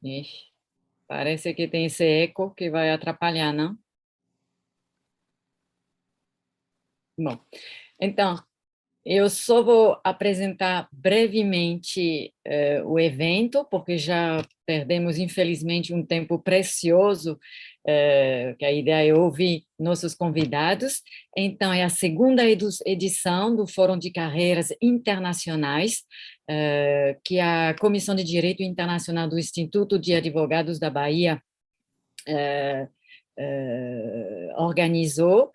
Ixi, parece que tem esse eco que vai atrapalhar, não? Bom, então, eu só vou apresentar brevemente o evento, porque já perdemos, infelizmente, um tempo precioso, que a ideia é ouvir nossos convidados. Então, é a segunda edição do Fórum de Carreiras Internacionais, que a Comissão de Direito Internacional do Instituto de Advogados da Bahia organizou.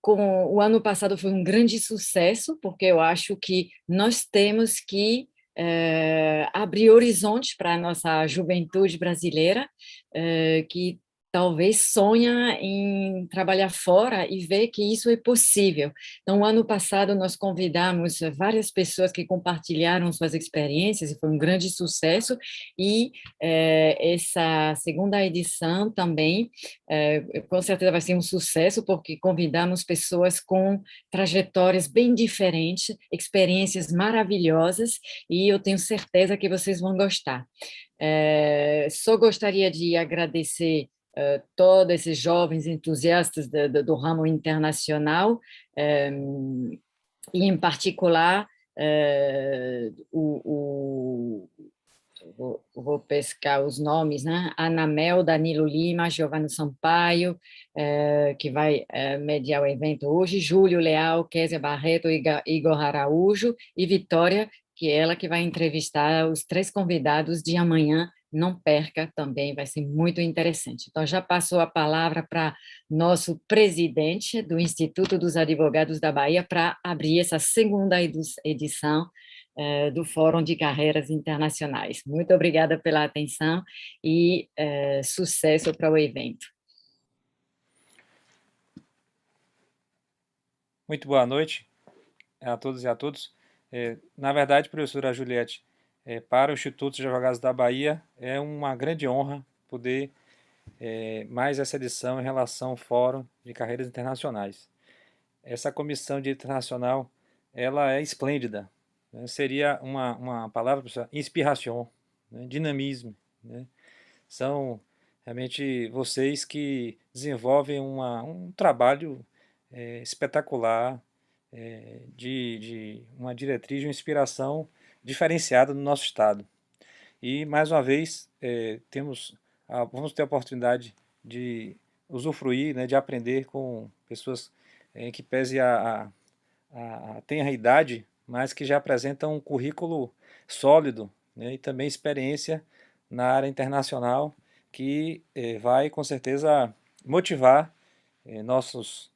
O ano passado foi um grande sucesso, porque eu acho que nós temos que abrir horizontes para a nossa juventude brasileira, que talvez sonha em trabalhar fora e ver que isso é possível. Então, o ano passado nós convidamos várias pessoas que compartilharam suas experiências e foi um grande sucesso, e essa segunda edição também com certeza vai ser um sucesso, porque convidamos pessoas com trajetórias bem diferentes, experiências maravilhosas, e eu tenho certeza que vocês vão gostar. Só gostaria de agradecer todos esses jovens entusiastas do ramo internacional, e em particular vou pescar os nomes, né? Anamel, Danilo Lima, Giovanni Sampaio, que vai mediar o evento hoje, Júlio Leal, Kézia Barreto, Igor Araújo e Vitória, que é ela que vai entrevistar os três convidados de amanhã. Não perca também, vai ser muito interessante. Então, já passou a palavra para nosso presidente do Instituto dos Advogados da Bahia para abrir essa segunda edição do Fórum de Carreiras Internacionais. Muito obrigada pela atenção e sucesso para o evento. Muito boa noite a todos e a todos. Na verdade, professora Juliette, para o Instituto de Advogados da Bahia é uma grande honra poder mais essa edição em relação ao Fórum de Carreiras Internacionais. Essa comissão de internacional, ela é esplêndida, né? Seria uma palavra, professor, inspiração, né? Dinamismo, né? São realmente vocês que desenvolvem um trabalho espetacular, de uma diretriz, de uma inspiração diferenciada no nosso estado. E, mais uma vez, vamos ter a oportunidade de usufruir, né, de aprender com pessoas que pese a tenra idade, mas que já apresentam um currículo sólido, né, e também experiência na área internacional, que vai, com certeza, motivar nossos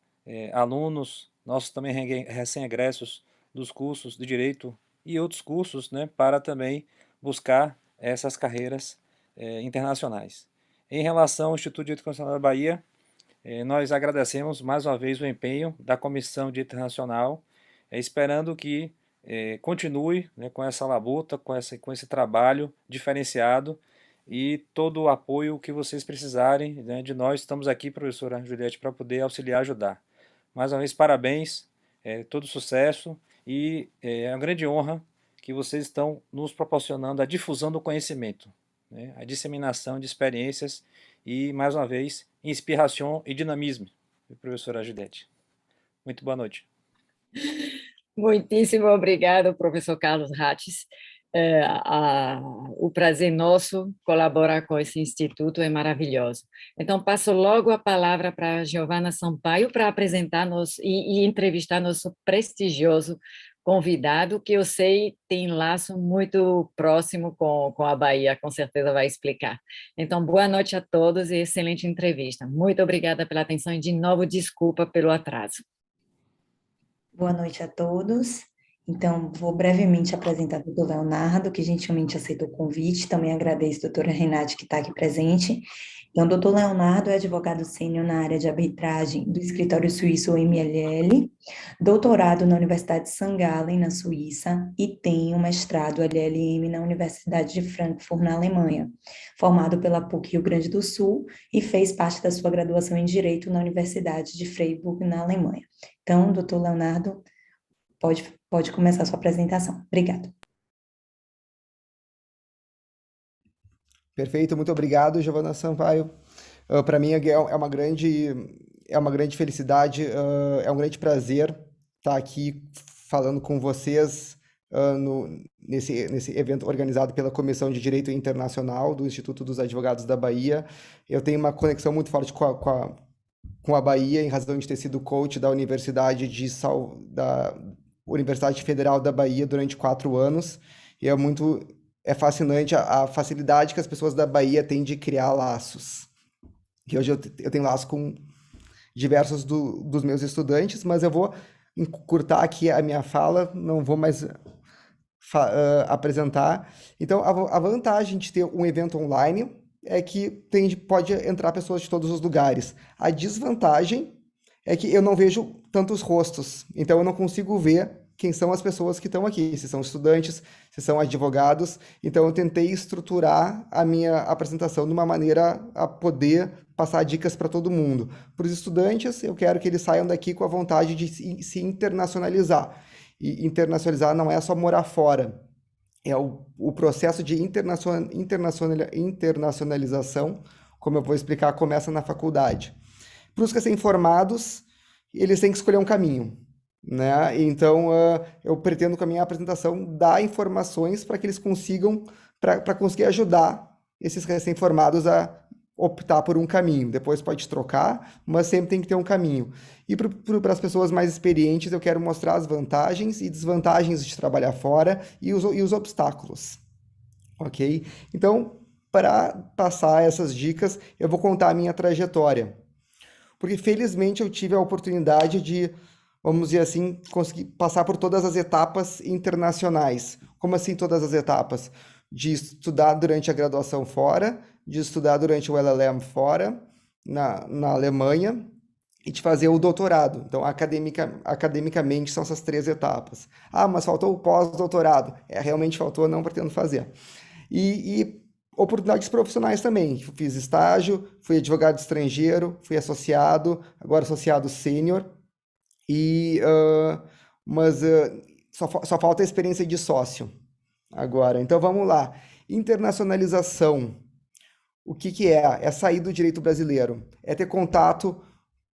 alunos, nossos também recém-egressos dos cursos de Direito e outros cursos, né, para também buscar essas carreiras internacionais. Em relação ao Instituto de Direito Constitucional da Bahia, nós agradecemos mais uma vez o empenho da Comissão de Internacional, esperando que continue, né, com essa labuta, com esse trabalho diferenciado e todo o apoio que vocês precisarem, né, de nós. Estamos aqui, professora Juliette, para poder auxiliar e ajudar. Mais uma vez, parabéns, todo sucesso, e é uma grande honra que vocês estão nos proporcionando a difusão do conhecimento, né, a disseminação de experiências e, mais uma vez, inspiração e dinamismo, professora Juliette. Muito boa noite. Muitíssimo obrigado, professor Carlos Rates. O prazer nosso colaborar com esse instituto é maravilhoso. Então, passo logo a palavra para a Giovana Sampaio para apresentar-nos e entrevistar nosso prestigioso convidado, que eu sei tem laço muito próximo com a Bahia, com certeza vai explicar. Então, boa noite a todos e excelente entrevista. Muito obrigada pela atenção e, de novo, desculpa pelo atraso. Boa noite a todos. Então, vou brevemente apresentar o doutor Leonardo, que gentilmente aceitou o convite. Também agradeço a doutora Renate, que está aqui presente. Então, o doutor Leonardo é advogado sênior na área de arbitragem do escritório suíço MLL, doutorado na Universidade de St. Gallen, na Suíça, e tem um mestrado LLM na Universidade de Frankfurt, na Alemanha, formado pela PUC Rio Grande do Sul, e fez parte da sua graduação em Direito na Universidade de Freiburg, na Alemanha. Então, doutor Leonardo, pode começar a sua apresentação. Obrigada. Perfeito, muito obrigado, Giovana Sampaio. Para mim é uma grande felicidade, é um grande prazer estar aqui falando com vocês nesse evento organizado pela Comissão de Direito Internacional do Instituto dos Advogados da Bahia. Eu tenho uma conexão muito forte com a Bahia, em razão de ter sido coach da da Universidade Federal da Bahia durante 4 anos. E é fascinante a facilidade que as pessoas da Bahia têm de criar laços. E hoje eu tenho laços com diversos dos meus estudantes, mas eu vou encurtar aqui a minha fala, não vou mais apresentar. Então, a vantagem de ter um evento online é que pode entrar pessoas de todos os lugares. A desvantagem é que eu não vejo tantos rostos, então eu não consigo ver quem são as pessoas que estão aqui, se são estudantes, se são advogados. Então eu tentei estruturar a minha apresentação de uma maneira a poder passar dicas para todo mundo. Para os estudantes, eu quero que eles saiam daqui com a vontade de se internacionalizar. E internacionalizar não é só morar fora, é o processo de internacionalização, como eu vou explicar, começa na faculdade. Para os recém-formados, eles têm que escolher um caminho, né? Então, eu pretendo com a minha apresentação dar informações para que eles consigam, para conseguir ajudar esses recém-formados a optar por um caminho. Depois pode trocar, mas sempre tem que ter um caminho. E para as pessoas mais experientes, eu quero mostrar as vantagens e desvantagens de trabalhar fora e os obstáculos, ok? Então, para passar essas dicas, eu vou contar a minha trajetória. Porque, felizmente, eu tive a oportunidade de, vamos dizer assim, conseguir passar por todas as etapas internacionais. Como assim todas as etapas? De estudar durante a graduação fora, de estudar durante o LLM fora, na Alemanha, e de fazer o doutorado. Então, academicamente, são essas 3 etapas. Ah, mas faltou o pós-doutorado. Realmente faltou, não pretendo fazer. E oportunidades profissionais também. Fiz estágio, fui advogado estrangeiro, fui associado, agora associado sênior, mas só falta a experiência de sócio agora. Então vamos lá. Internacionalização. O que é? É sair do direito brasileiro. É ter contato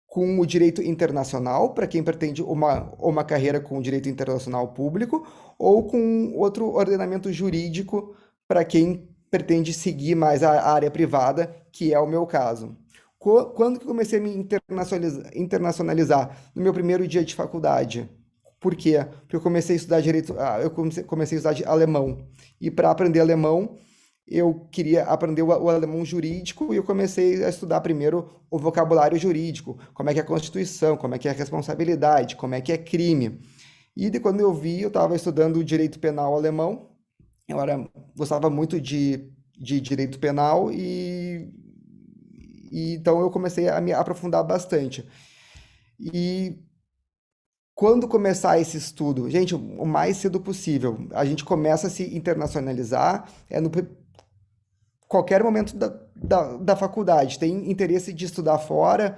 com o direito internacional, para quem pretende uma carreira com o direito internacional público, ou com outro ordenamento jurídico, para quem pretende seguir mais a área privada, que é o meu caso. Quando que eu comecei a me internacionalizar? No meu primeiro dia de faculdade. Por quê? Porque eu comecei a estudar direito, eu comecei a estudar alemão. E para aprender alemão, eu queria aprender o alemão jurídico e eu comecei a estudar primeiro o vocabulário jurídico, como é que é a Constituição, como é que é a responsabilidade, como é que é crime. E quando eu vi, eu estava estudando o direito penal alemão, gostava muito de direito penal e então eu comecei a me aprofundar bastante. E quando começar esse estudo? Gente, o mais cedo possível. A gente começa a se internacionalizar no qualquer momento da faculdade. Tem interesse de estudar fora,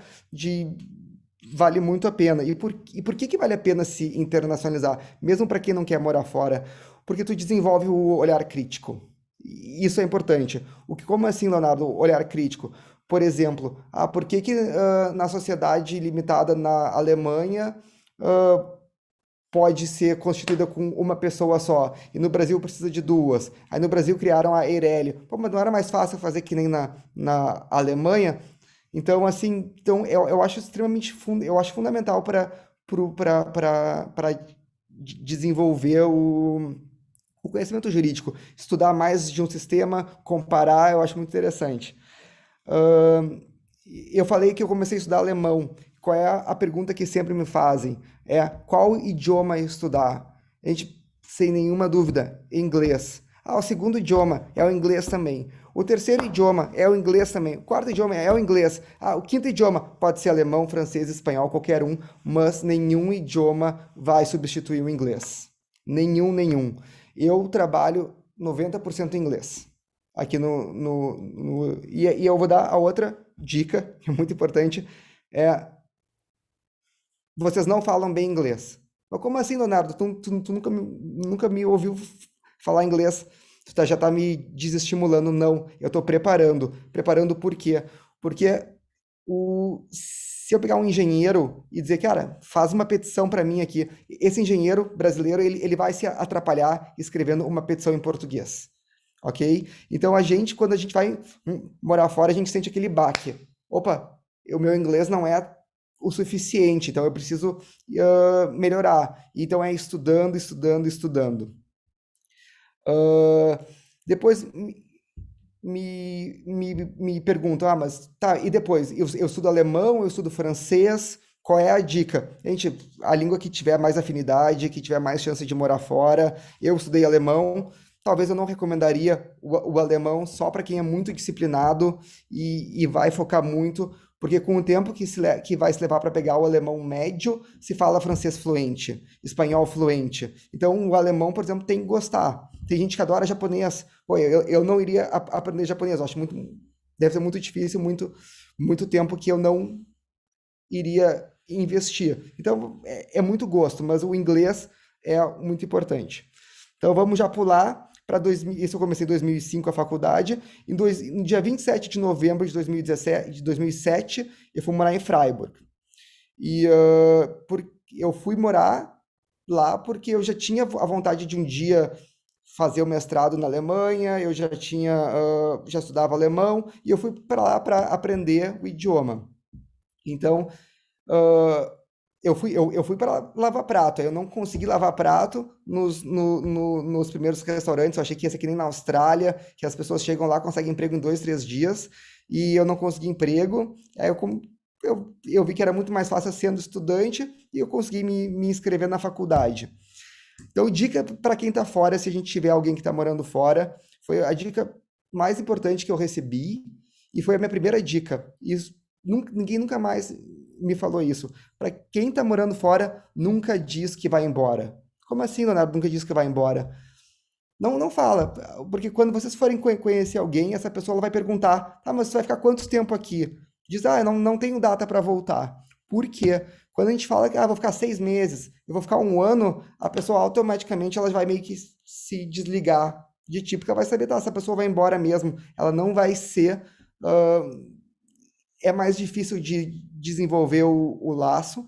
vale muito a pena. E por que vale a pena se internacionalizar? Mesmo para quem não quer morar fora? Porque tu desenvolve o olhar crítico. Isso é importante. Como assim, Leonardo, olhar crítico? Por exemplo, por que na sociedade limitada na Alemanha pode ser constituída com uma pessoa só, e no Brasil precisa de 2. Aí no Brasil criaram a Eireli. Pô, mas não era mais fácil fazer que nem na Alemanha? Então, assim, eu acho eu acho fundamental para desenvolver o conhecimento jurídico. Estudar mais de um sistema, comparar, eu acho muito interessante. Eu falei que eu comecei a estudar alemão. Qual é a pergunta que sempre me fazem? Qual idioma estudar? A gente, sem nenhuma dúvida, inglês. O segundo idioma é o inglês também. O terceiro idioma é o inglês também. O quarto idioma é o inglês. O quinto idioma pode ser alemão, francês, espanhol, qualquer um, mas nenhum idioma vai substituir o inglês. Nenhum. Eu trabalho 90% em inglês. Aqui e eu vou dar a outra dica, que é muito importante, vocês não falam bem inglês. Mas como assim, Leonardo? Tu nunca me ouviu falar inglês? já está me desestimulando. Não, eu estou preparando. Preparando por quê? Porque se eu pegar um engenheiro e dizer, cara, faz uma petição para mim aqui, esse engenheiro brasileiro, ele vai se atrapalhar escrevendo uma petição em português, ok? Então, quando a gente vai morar fora, a gente sente aquele baque. Opa, o meu inglês não é o suficiente, então eu preciso melhorar. Então, é estudando, estudando, estudando. Depois me perguntam, mas tá, e depois? Eu estudo alemão, eu estudo francês, qual é a dica? Gente, a língua que tiver mais afinidade, que tiver mais chance de morar fora, eu estudei alemão, talvez eu não recomendaria o alemão só para quem é muito disciplinado e vai focar muito, porque com o tempo que vai se levar para pegar o alemão médio, se fala francês fluente, espanhol fluente. Então, o alemão, por exemplo, tem que gostar. Tem gente que adora japonês. Pô, eu não iria aprender japonês. Eu acho deve ser muito difícil, muito tempo que eu não iria investir. Então, é muito gosto, mas o inglês é muito importante. Então, vamos já pular para 2000. Isso eu comecei em 2005 a faculdade. No dia 27 de novembro de 2007, eu fui morar em Freiburg. E eu fui morar lá porque eu já tinha a vontade de um dia fazer o mestrado na Alemanha, eu já estudava alemão, e eu fui para lá para aprender o idioma. Então, eu fui para lavar prato. Eu não consegui lavar prato nos primeiros restaurantes. Eu achei que ia ser que nem na Austrália, que as pessoas chegam lá, conseguem emprego em 2, 3 dias, e eu não consegui emprego. Aí eu vi que era muito mais fácil sendo estudante, e eu consegui me inscrever na faculdade. Então, dica para quem está fora, se a gente tiver alguém que está morando fora, foi a dica mais importante que eu recebi, e foi a minha primeira dica. Ninguém nunca mais me falou isso. Para quem está morando fora, nunca diz que vai embora. Como assim, Leonardo? Nunca diz que vai embora? Não fala, porque quando vocês forem conhecer alguém, essa pessoa ela vai perguntar, tá, mas você vai ficar quanto tempo aqui? Diz, não tenho data para voltar. Por quê? Quando a gente fala que vou ficar 6 meses, eu vou ficar 1 ano, a pessoa automaticamente ela vai meio que se desligar de ti, porque ela vai saber, tá, essa pessoa vai embora mesmo, ela não vai ser... é mais difícil de desenvolver o laço.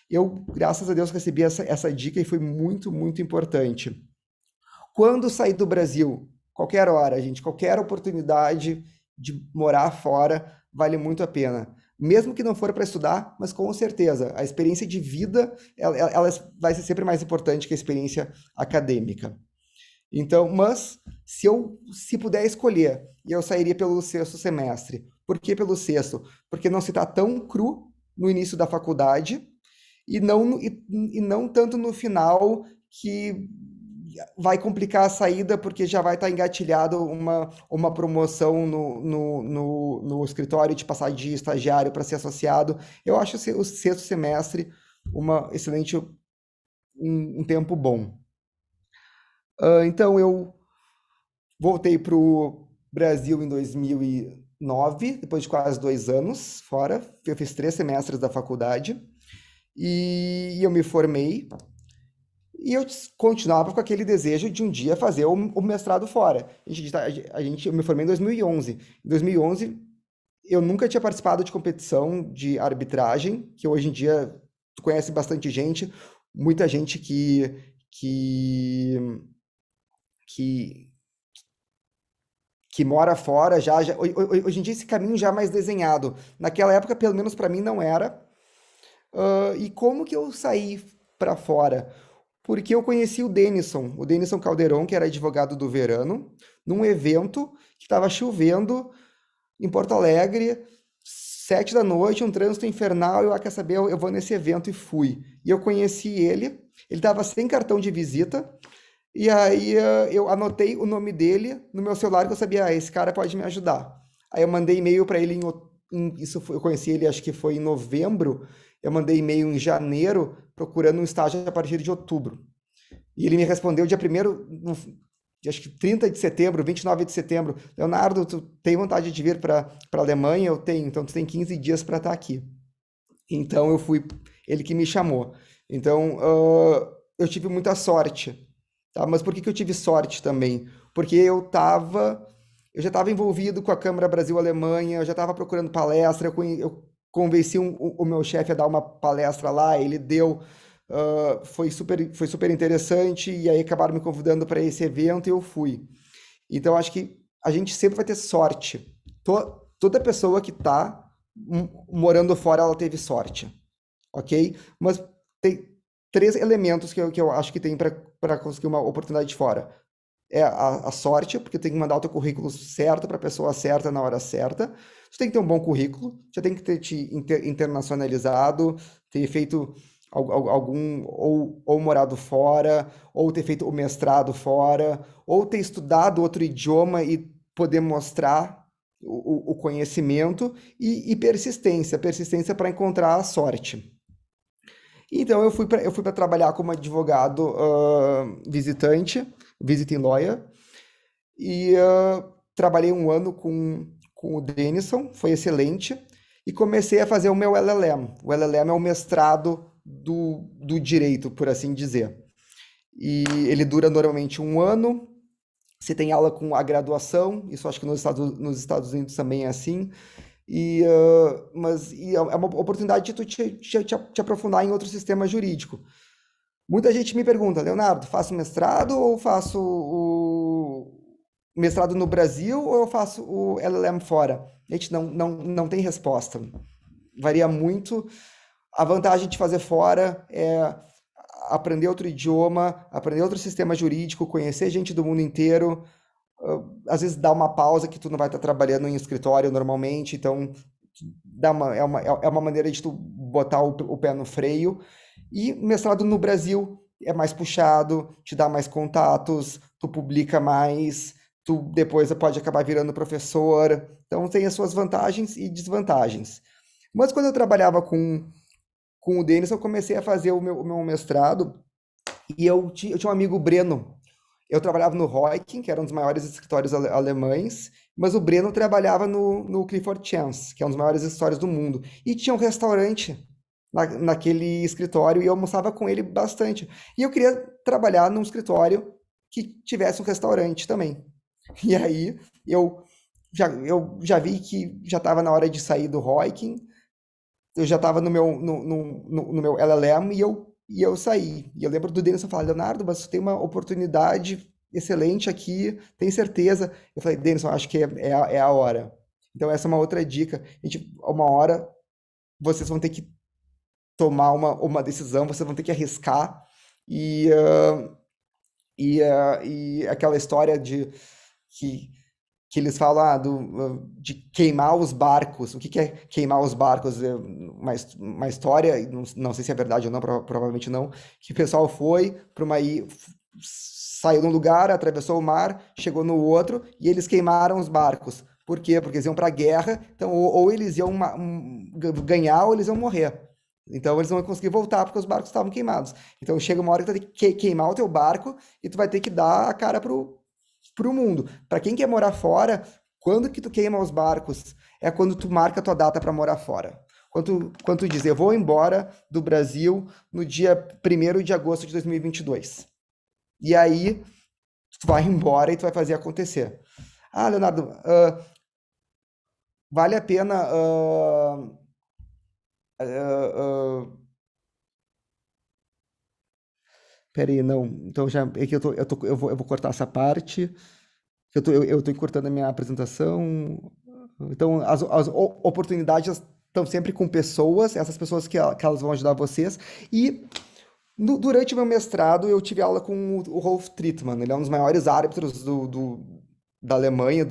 Eu, graças a Deus, recebi essa dica e foi muito, muito importante. Quando sair do Brasil, qualquer hora, gente, qualquer oportunidade de morar fora, vale muito a pena. Mesmo que não for para estudar, mas com certeza, a experiência de vida, ela vai ser sempre mais importante que a experiência acadêmica. Então, mas, se puder escolher, eu sairia pelo 6º semestre. Por que pelo 6º? Porque não se está tão cru no início da faculdade e não tanto no final, que vai complicar a saída, porque já vai estar engatilhado uma promoção no escritório, de passar de estagiário para ser associado. Eu acho o 6º semestre um tempo bom. Então, eu voltei para o Brasil em 2009, depois de quase 2 anos fora. Eu fiz 3 semestres da faculdade e eu me formei. E eu continuava com aquele desejo de um dia fazer o mestrado fora. Eu me formei em 2011. Em 2011, eu nunca tinha participado de competição de arbitragem, que hoje em dia tu conhece bastante gente, muita gente que mora fora hoje em dia esse caminho já é mais desenhado. Naquela época, pelo menos para mim, não era. E como que eu saí para fora? Porque eu conheci o Denison Calderon, que era advogado do Verano, num evento que estava chovendo em Porto Alegre, 7 da noite, um trânsito infernal. Quer saber, eu vou nesse evento, e fui. E eu conheci ele estava sem cartão de visita, e aí eu anotei o nome dele no meu celular, que eu sabia, esse cara pode me ajudar. Aí eu mandei e-mail para ele eu conheci ele, acho que foi em novembro. Eu mandei e-mail em janeiro procurando um estágio a partir de outubro. E ele me respondeu dia 1º, acho que 30 de setembro, 29 de setembro. Leonardo, tu tem vontade de vir para a Alemanha? Eu tenho, então tu tem 15 dias para estar aqui. Então eu fui, ele que me chamou. Então eu tive muita sorte tá? Mas por que que eu tive sorte também? Porque eu já estava envolvido com a Câmara Brasil-Alemanha, eu já estava procurando palestra, eu convenci o meu chefe a dar uma palestra lá, ele deu, foi super interessante, e aí acabaram me convidando para esse evento e eu fui. Então, acho que a gente sempre vai ter sorte. Toda pessoa que está morando fora, ela teve sorte, ok? Mas tem três elementos que eu acho que tem para conseguir uma oportunidade de fora. É a sorte, porque tem que mandar o teu currículo certo para a pessoa certa na hora certa. Você tem que ter um bom currículo, já tem que ter te internacionalizado, ter feito algum, ou morado fora, ou ter feito o mestrado fora, ou ter estudado outro idioma e poder mostrar o conhecimento e persistência para encontrar a sorte. Então eu fui para trabalhar como advogado visitante, visiting lawyer, e trabalhei um ano com o Denison, foi excelente, e comecei a fazer o meu LLM. O LLM é o mestrado do direito, por assim dizer. E ele dura normalmente um ano. Você tem aula com a graduação, isso acho que nos Estados Unidos também é assim. Mas é uma oportunidade de tu te aprofundar em outro sistema jurídico. Muita gente me pergunta, Leonardo, faço mestrado ou faço o mestrado no Brasil ou eu faço o LLM fora? Gente, não tem resposta. Varia muito. A vantagem de fazer fora é aprender outro idioma, aprender outro sistema jurídico, conhecer gente do mundo inteiro. Às vezes dá uma pausa que tu não vai estar trabalhando em escritório normalmente, então é uma maneira de tu botar o pé no freio. E mestrado no Brasil é mais puxado, te dá mais contatos, tu publica mais, tu depois pode acabar virando professor. Então tem as suas vantagens e desvantagens. Mas quando eu trabalhava com o Denis, eu comecei a fazer o meu mestrado e eu tinha um amigo, Breno. Eu trabalhava no Heuking, que era um dos maiores escritórios alemães, mas o Breno trabalhava no Clifford Chance, que é um dos maiores escritórios do mundo. E tinha um restaurante naquele escritório e eu almoçava com ele bastante. E eu queria trabalhar num escritório que tivesse um restaurante também. E aí eu já vi que já estava na hora de sair do Heuking, eu já estava no meu LLM e eu saí. E eu lembro do Denison falar, Leonardo, mas você tem uma oportunidade excelente aqui, tem certeza? Eu falei, Denison, acho que é a hora. Então essa é uma outra dica. Uma hora vocês vão ter que tomar uma decisão, vocês vão ter que arriscar e aquela história de que eles falam de queimar os barcos. O que é queimar os barcos? É uma história, não sei se é verdade ou não, provavelmente não, que o pessoal foi para saiu de um lugar, atravessou o mar, chegou no outro e eles queimaram os barcos. Por quê? Porque eles iam para a guerra, então ou eles iam ganhar ou eles iam morrer. Então eles não vão conseguir voltar porque os barcos estavam queimados. Então chega uma hora que tu vai ter que queimar o teu barco e tu vai ter que dar a cara pro mundo. Para quem quer morar fora, quando que tu queima os barcos? É quando tu marca a tua data para morar fora. Quando tu diz, eu vou embora do Brasil no dia 1º de agosto de 2022. E aí, tu vai embora e tu vai fazer acontecer. Ah, Leonardo, vale a pena... Peraí, não. Então é que eu vou cortar essa parte. Eu tô encurtando a minha apresentação. Então, as oportunidades estão sempre com pessoas, essas pessoas que elas vão ajudar vocês. E durante o meu mestrado, eu tive aula com o Rolf Tritman. Ele é um dos maiores árbitros da Alemanha.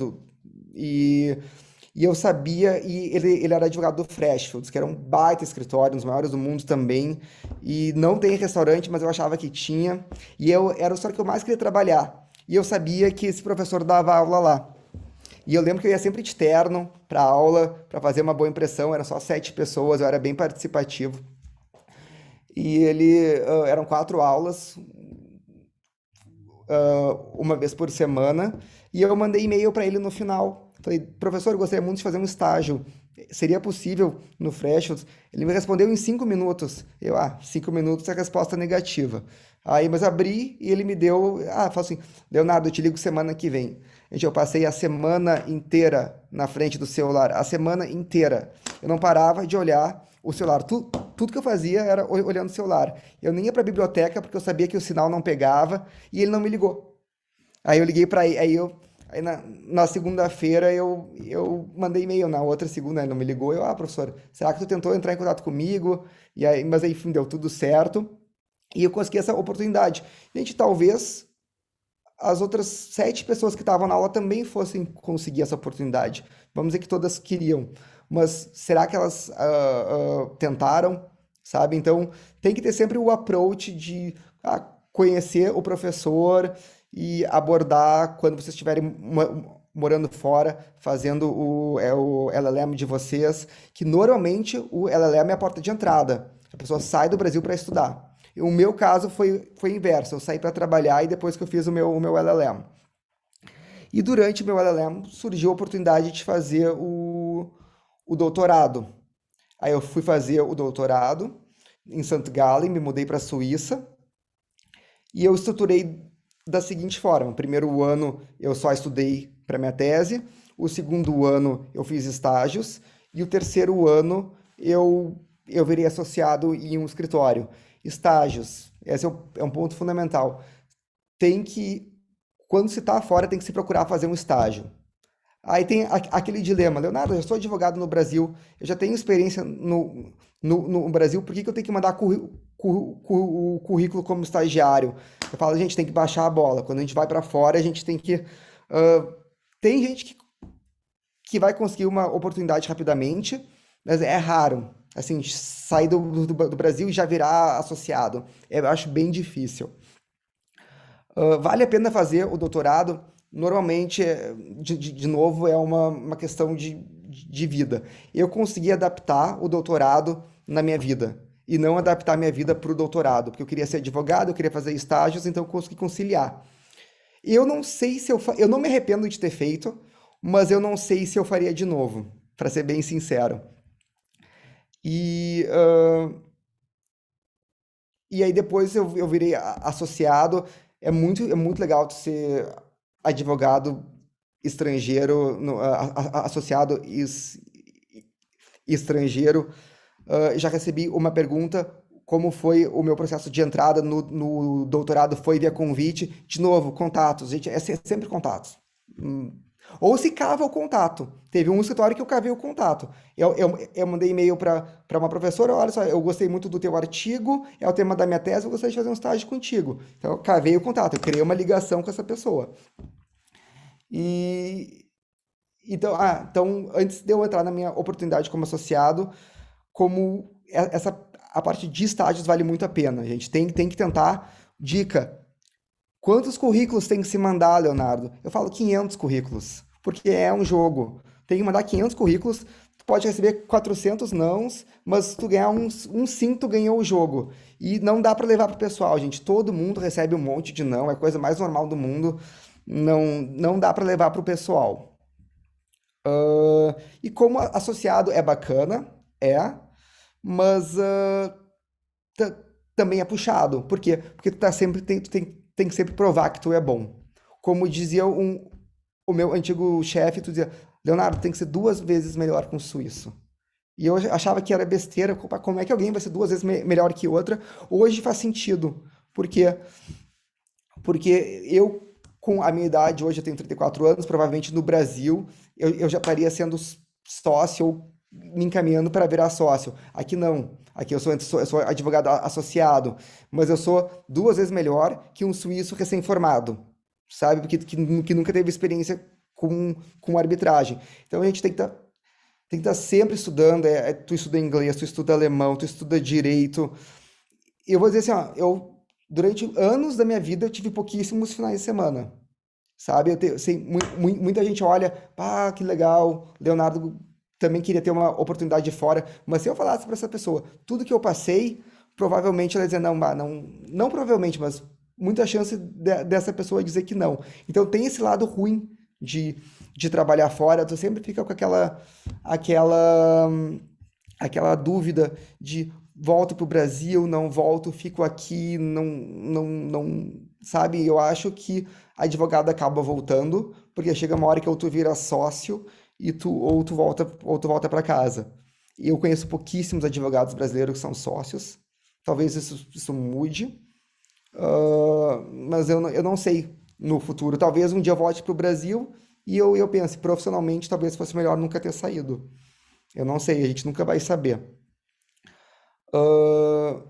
E eu sabia, e ele era advogado do Freshfields, que era um baita escritório, um dos maiores do mundo também. E não tem restaurante, mas eu achava que tinha. E era o setor que eu mais queria trabalhar. E eu sabia que esse professor dava aula lá. E eu lembro que eu ia sempre de terno para aula, para fazer uma boa impressão. Eram só 7 pessoas, eu era bem participativo. E eram 4 aulas, uma vez por semana. E eu mandei e-mail para ele no final. Falei, professor, eu gostaria muito de fazer um estágio seria possível no Freshfields? Ele me respondeu em 5 minutos. 5 minutos é a resposta negativa. Aí, mas abri e ele me deu, falou assim, Leonardo, eu te ligo semana que vem. Gente, eu passei a semana inteira na frente do celular, a semana inteira. Eu não parava de olhar o celular. Tudo que eu fazia era olhando o celular. Eu nem ia para a biblioteca porque eu sabia que o sinal não pegava e ele não me ligou. Aí eu liguei para ele, aí na segunda-feira eu mandei e-mail, na outra segunda ele não me ligou. Professor, será que tu tentou entrar em contato comigo? Mas aí, enfim, deu tudo certo. E eu consegui essa oportunidade. Gente, talvez as outras 7 pessoas que estavam na aula também fossem conseguir essa oportunidade. Vamos dizer que todas queriam. Mas será que elas tentaram? Sabe? Então, tem que ter sempre o approach de conhecer o professor e abordar quando vocês estiverem morando fora, fazendo o LLM de vocês, que normalmente o LLM é a porta de entrada. A pessoa sai do Brasil para estudar. O meu caso foi inverso, eu saí para trabalhar e depois que eu fiz o meu LLM. E durante o meu LLM surgiu a oportunidade de fazer o doutorado. Aí eu fui fazer o doutorado em St. Gallen, me mudei para a Suíça e eu estruturei da seguinte forma: o primeiro ano eu só estudei para minha tese, o segundo ano eu fiz estágios e o terceiro ano eu virei associado em um escritório. Estágios, esse é um ponto fundamental. Quando se está fora, tem que se procurar fazer um estágio. Aí tem aquele dilema, Leonardo, eu sou advogado no Brasil, eu já tenho experiência no Brasil, por que eu tenho que mandar o currículo como estagiário? Eu falo, gente, tem que baixar a bola. Quando a gente vai para fora, a gente tem que... tem gente que vai conseguir uma oportunidade rapidamente, mas é raro. Assim, sair do Brasil e já virar associado. Eu acho bem difícil. Vale a pena fazer o doutorado? Normalmente, de novo, é uma questão de vida. Eu consegui adaptar o doutorado na minha vida e não adaptar minha vida para o doutorado, porque eu queria ser advogado, eu queria fazer estágios, então eu consegui conciliar. Eu não sei se eu não me arrependo de ter feito, mas eu não sei se eu faria de novo, para ser bem sincero. E aí depois eu virei associado. É muito legal tu ser advogado estrangeiro, associado estrangeiro. Já recebi uma pergunta, como foi o meu processo de entrada no doutorado, foi via convite. De novo, contatos, gente, é sempre contatos. Ou se cava o contato. Teve um escritório que eu cavei o contato. Eu mandei e-mail para uma professora, olha só, eu gostei muito do teu artigo, é o tema da minha tese, eu gostaria de fazer um estágio contigo. Então, eu cavei o contato, eu criei uma ligação com essa pessoa. Então, antes de eu entrar na minha oportunidade como associado, a parte de estágios vale muito a pena. A gente tem que tentar. Dica: quantos currículos tem que se mandar, Leonardo? Eu falo 500 currículos, porque é um jogo. Tem que mandar 500 currículos, tu pode receber 400 nãos, mas se tu ganhar um sim, tu ganhou o jogo. E não dá para levar pro pessoal, gente. Todo mundo recebe um monte de não, é a coisa mais normal do mundo. Não dá para levar pro pessoal. E como associado é bacana, mas também é puxado. Por quê? Porque tu tem que sempre provar que tu é bom. Como dizia o meu antigo chefe, tu dizia, Leonardo, tem que ser 2 vezes melhor que um suíço. E eu achava que era besteira, como é que alguém vai ser 2 vezes melhor que outra? Hoje faz sentido. Por quê? Porque eu, com a minha idade, hoje eu tenho 34 anos, provavelmente no Brasil, eu já estaria sendo sócio ou me encaminhando para virar sócio. Aqui não. Aqui eu sou advogado associado, mas eu sou 2 vezes melhor que um suíço recém-formado, sabe? Porque que nunca teve experiência com arbitragem. Então a gente tem que estar sempre estudando. Tu estuda inglês, tu estuda alemão, tu estuda direito. Eu vou dizer assim, durante anos da minha vida eu tive pouquíssimos finais de semana, sabe? Muita gente olha, que legal, Leonardo também queria ter uma oportunidade de fora, mas se eu falasse para essa pessoa tudo que eu passei, provavelmente ela ia dizer não provavelmente, mas muita chance dessa pessoa dizer que não. Então tem esse lado ruim de de trabalhar fora, tu sempre fica com aquela, aquela dúvida de volto para o Brasil, não volto, fico aqui, não, sabe? Eu acho que a advogada acaba voltando, porque chega uma hora que ou tu vira sócio ou tu volta para casa. Eu conheço pouquíssimos advogados brasileiros que são sócios. Talvez isso mude, mas eu não sei no futuro. Talvez um dia eu volte para o Brasil e eu pense, profissionalmente, talvez fosse melhor nunca ter saído. Eu não sei, a gente nunca vai saber. Ah,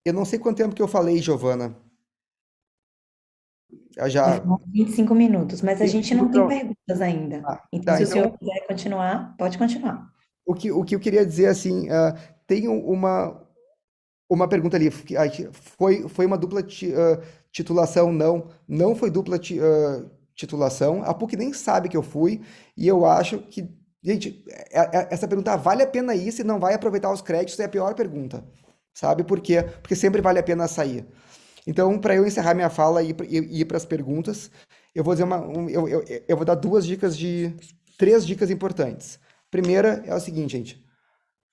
eu não sei quanto tempo que eu falei, Giovana. Eu Vai já. ficar uns 25 minutos, mas a gente 25, não tem pronto. perguntas ainda. Ah, Então, tá, se o senhor então, quiser continuar, pode continuar. o que eu queria dizer, assim, tem uma pergunta ali, foi uma dupla titulação? Não, não foi dupla titulação. A PUC nem sabe que eu fui, e eu acho que, gente, essa pergunta, vale a pena ir se não vai aproveitar os créditos, é a pior pergunta, sabe? Por quê? Porque sempre vale a pena sair. Então, para eu encerrar minha fala e ir para as perguntas, eu vou dizer eu vou dar três dicas importantes. Primeira é o seguinte, gente.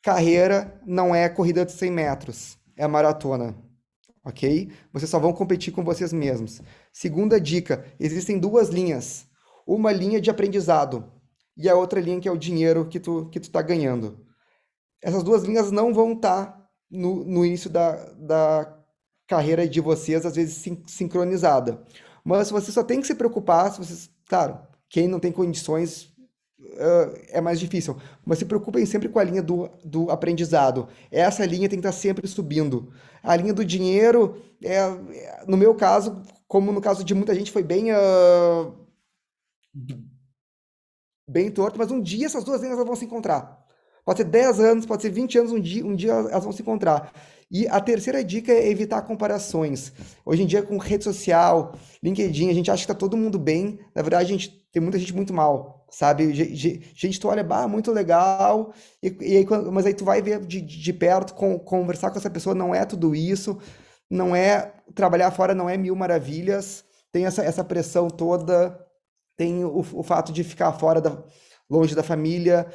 Carreira não é corrida de 100 metros, é maratona, ok? Vocês só vão competir com vocês mesmos. Segunda dica, existem duas linhas. Uma linha de aprendizado e a outra linha que é o dinheiro que tu tá ganhando. Essas duas linhas não vão estar no início da carreira de vocês, às vezes sincronizada. Mas você só tem que se preocupar, se vocês, claro, quem não tem condições é mais difícil. Mas se preocupem sempre com a linha do aprendizado. Essa linha tem que estar sempre subindo. A linha do dinheiro, no meu caso, como no caso de muita gente, foi bem torto, mas um dia essas duas linhas vão se encontrar. Pode ser 10 anos, pode ser 20 anos, um dia elas vão se encontrar. E a terceira dica é evitar comparações. Hoje em dia, com rede social, LinkedIn, a gente acha que tá todo mundo bem. Na verdade, tem muita gente muito mal, sabe? Gente, tu olha, muito legal, mas aí tu vai ver de perto, conversar com essa pessoa, não é tudo isso, não é, trabalhar fora não é mil maravilhas, tem essa pressão toda, tem o fato de ficar fora, longe da família.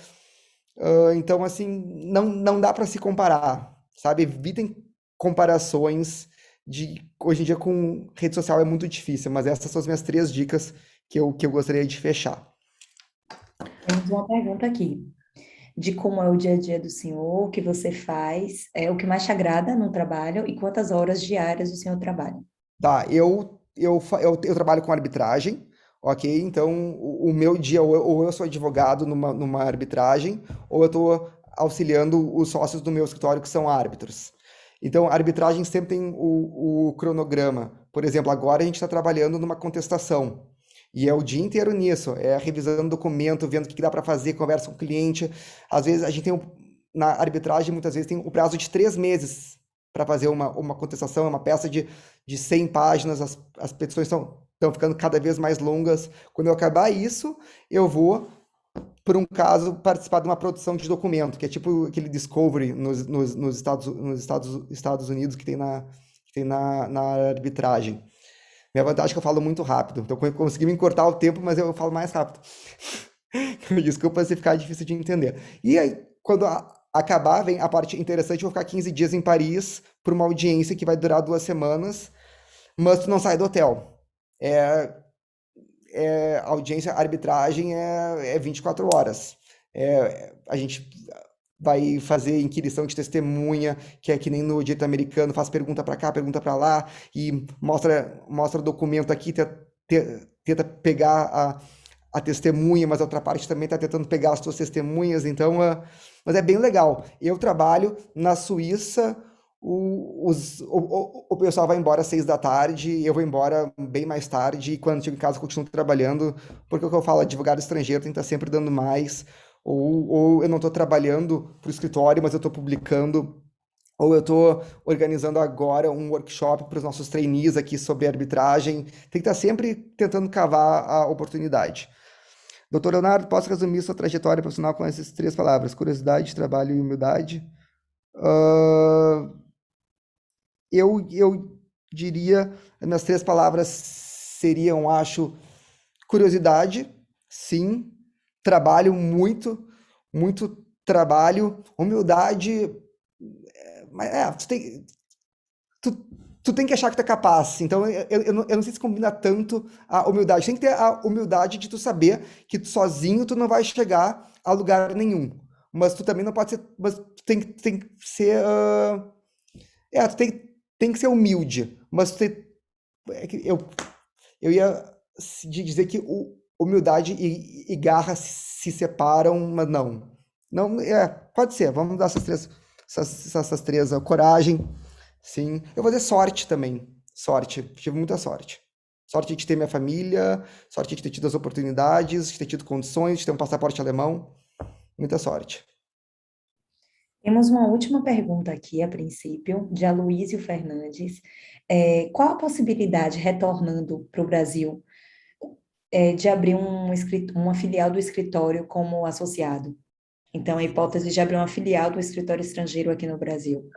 Então, assim, não dá para se comparar, sabe? Evitem comparações hoje em dia com rede social é muito difícil, mas essas são as minhas três dicas que eu gostaria de fechar. Temos uma pergunta aqui, de como é o dia a dia do senhor, o que você faz, o que mais te agrada no trabalho e quantas horas diárias o senhor trabalha. Tá, eu trabalho com arbitragem, ok? Então, o meu dia, ou eu sou advogado numa arbitragem, ou eu estou auxiliando os sócios do meu escritório que são árbitros. Então, a arbitragem sempre tem o cronograma. Por exemplo, agora a gente está trabalhando numa contestação. E é o dia inteiro nisso, revisando documento, vendo o que dá para fazer, conversa com o cliente. Às vezes a gente na arbitragem, muitas vezes tem o prazo de 3 meses para fazer uma contestação, é uma peça de 100 páginas, as petições estão ficando cada vez mais longas. Quando eu acabar isso, eu vou, por um caso, participar de uma produção de documento, que é tipo aquele Discovery nos Estados Unidos que tem na arbitragem. Minha vantagem é que eu falo muito rápido, então eu consegui me encurtar o tempo, mas eu falo mais rápido. Desculpa se ficar difícil de entender. E aí, quando acabar, vem a parte interessante, eu vou ficar 15 dias em Paris por uma audiência que vai durar 2 semanas, mas tu não sai do hotel. Audiência, arbitragem é 24 horas. A gente vai fazer inquirição de testemunha, que é que nem no direito americano, faz pergunta para cá, pergunta para lá, e mostra o documento aqui, tenta pegar a testemunha, mas a outra parte também está tentando pegar as suas testemunhas, então, mas é bem legal. Eu trabalho na Suíça, o pessoal vai embora às 6 da tarde, eu vou embora bem mais tarde, e quando chego em casa eu continuo trabalhando, porque o que eu falo, advogado estrangeiro tem que estar sempre dando mais, ou eu não estou trabalhando para o escritório, mas eu estou publicando, ou eu estou organizando agora um workshop para os nossos trainees aqui sobre arbitragem. Tem que estar sempre tentando cavar a oportunidade. Doutor Leonardo, posso resumir sua trajetória profissional com essas 3 palavras? Curiosidade, trabalho e humildade. Eu diria, as minhas 3 palavras seriam, acho, curiosidade, sim, trabalho, muito trabalho, humildade, mas tu tem que achar que tu é capaz. Então, eu não sei se combina tanto a humildade. Tem que ter a humildade de tu saber que sozinho tu não vai chegar a lugar nenhum. Mas tu também não pode ser. Mas tu tem que ser. Tu tem que ser humilde. Mas tu tem, eu ia dizer que humildade e garra se separam, mas não. Não, pode ser. Vamos dar essas três, coragem. Sim, eu vou dizer sorte também. Sorte, tive muita sorte. Sorte de ter minha família, sorte de ter tido as oportunidades, de ter tido condições, de ter um passaporte alemão. Muita sorte. Temos uma última pergunta aqui, a princípio, de Aloísio Fernandes. Qual a possibilidade, retornando para o Brasil, de abrir uma filial do escritório como associado? Então, a hipótese de abrir uma filial do escritório estrangeiro aqui no Brasil.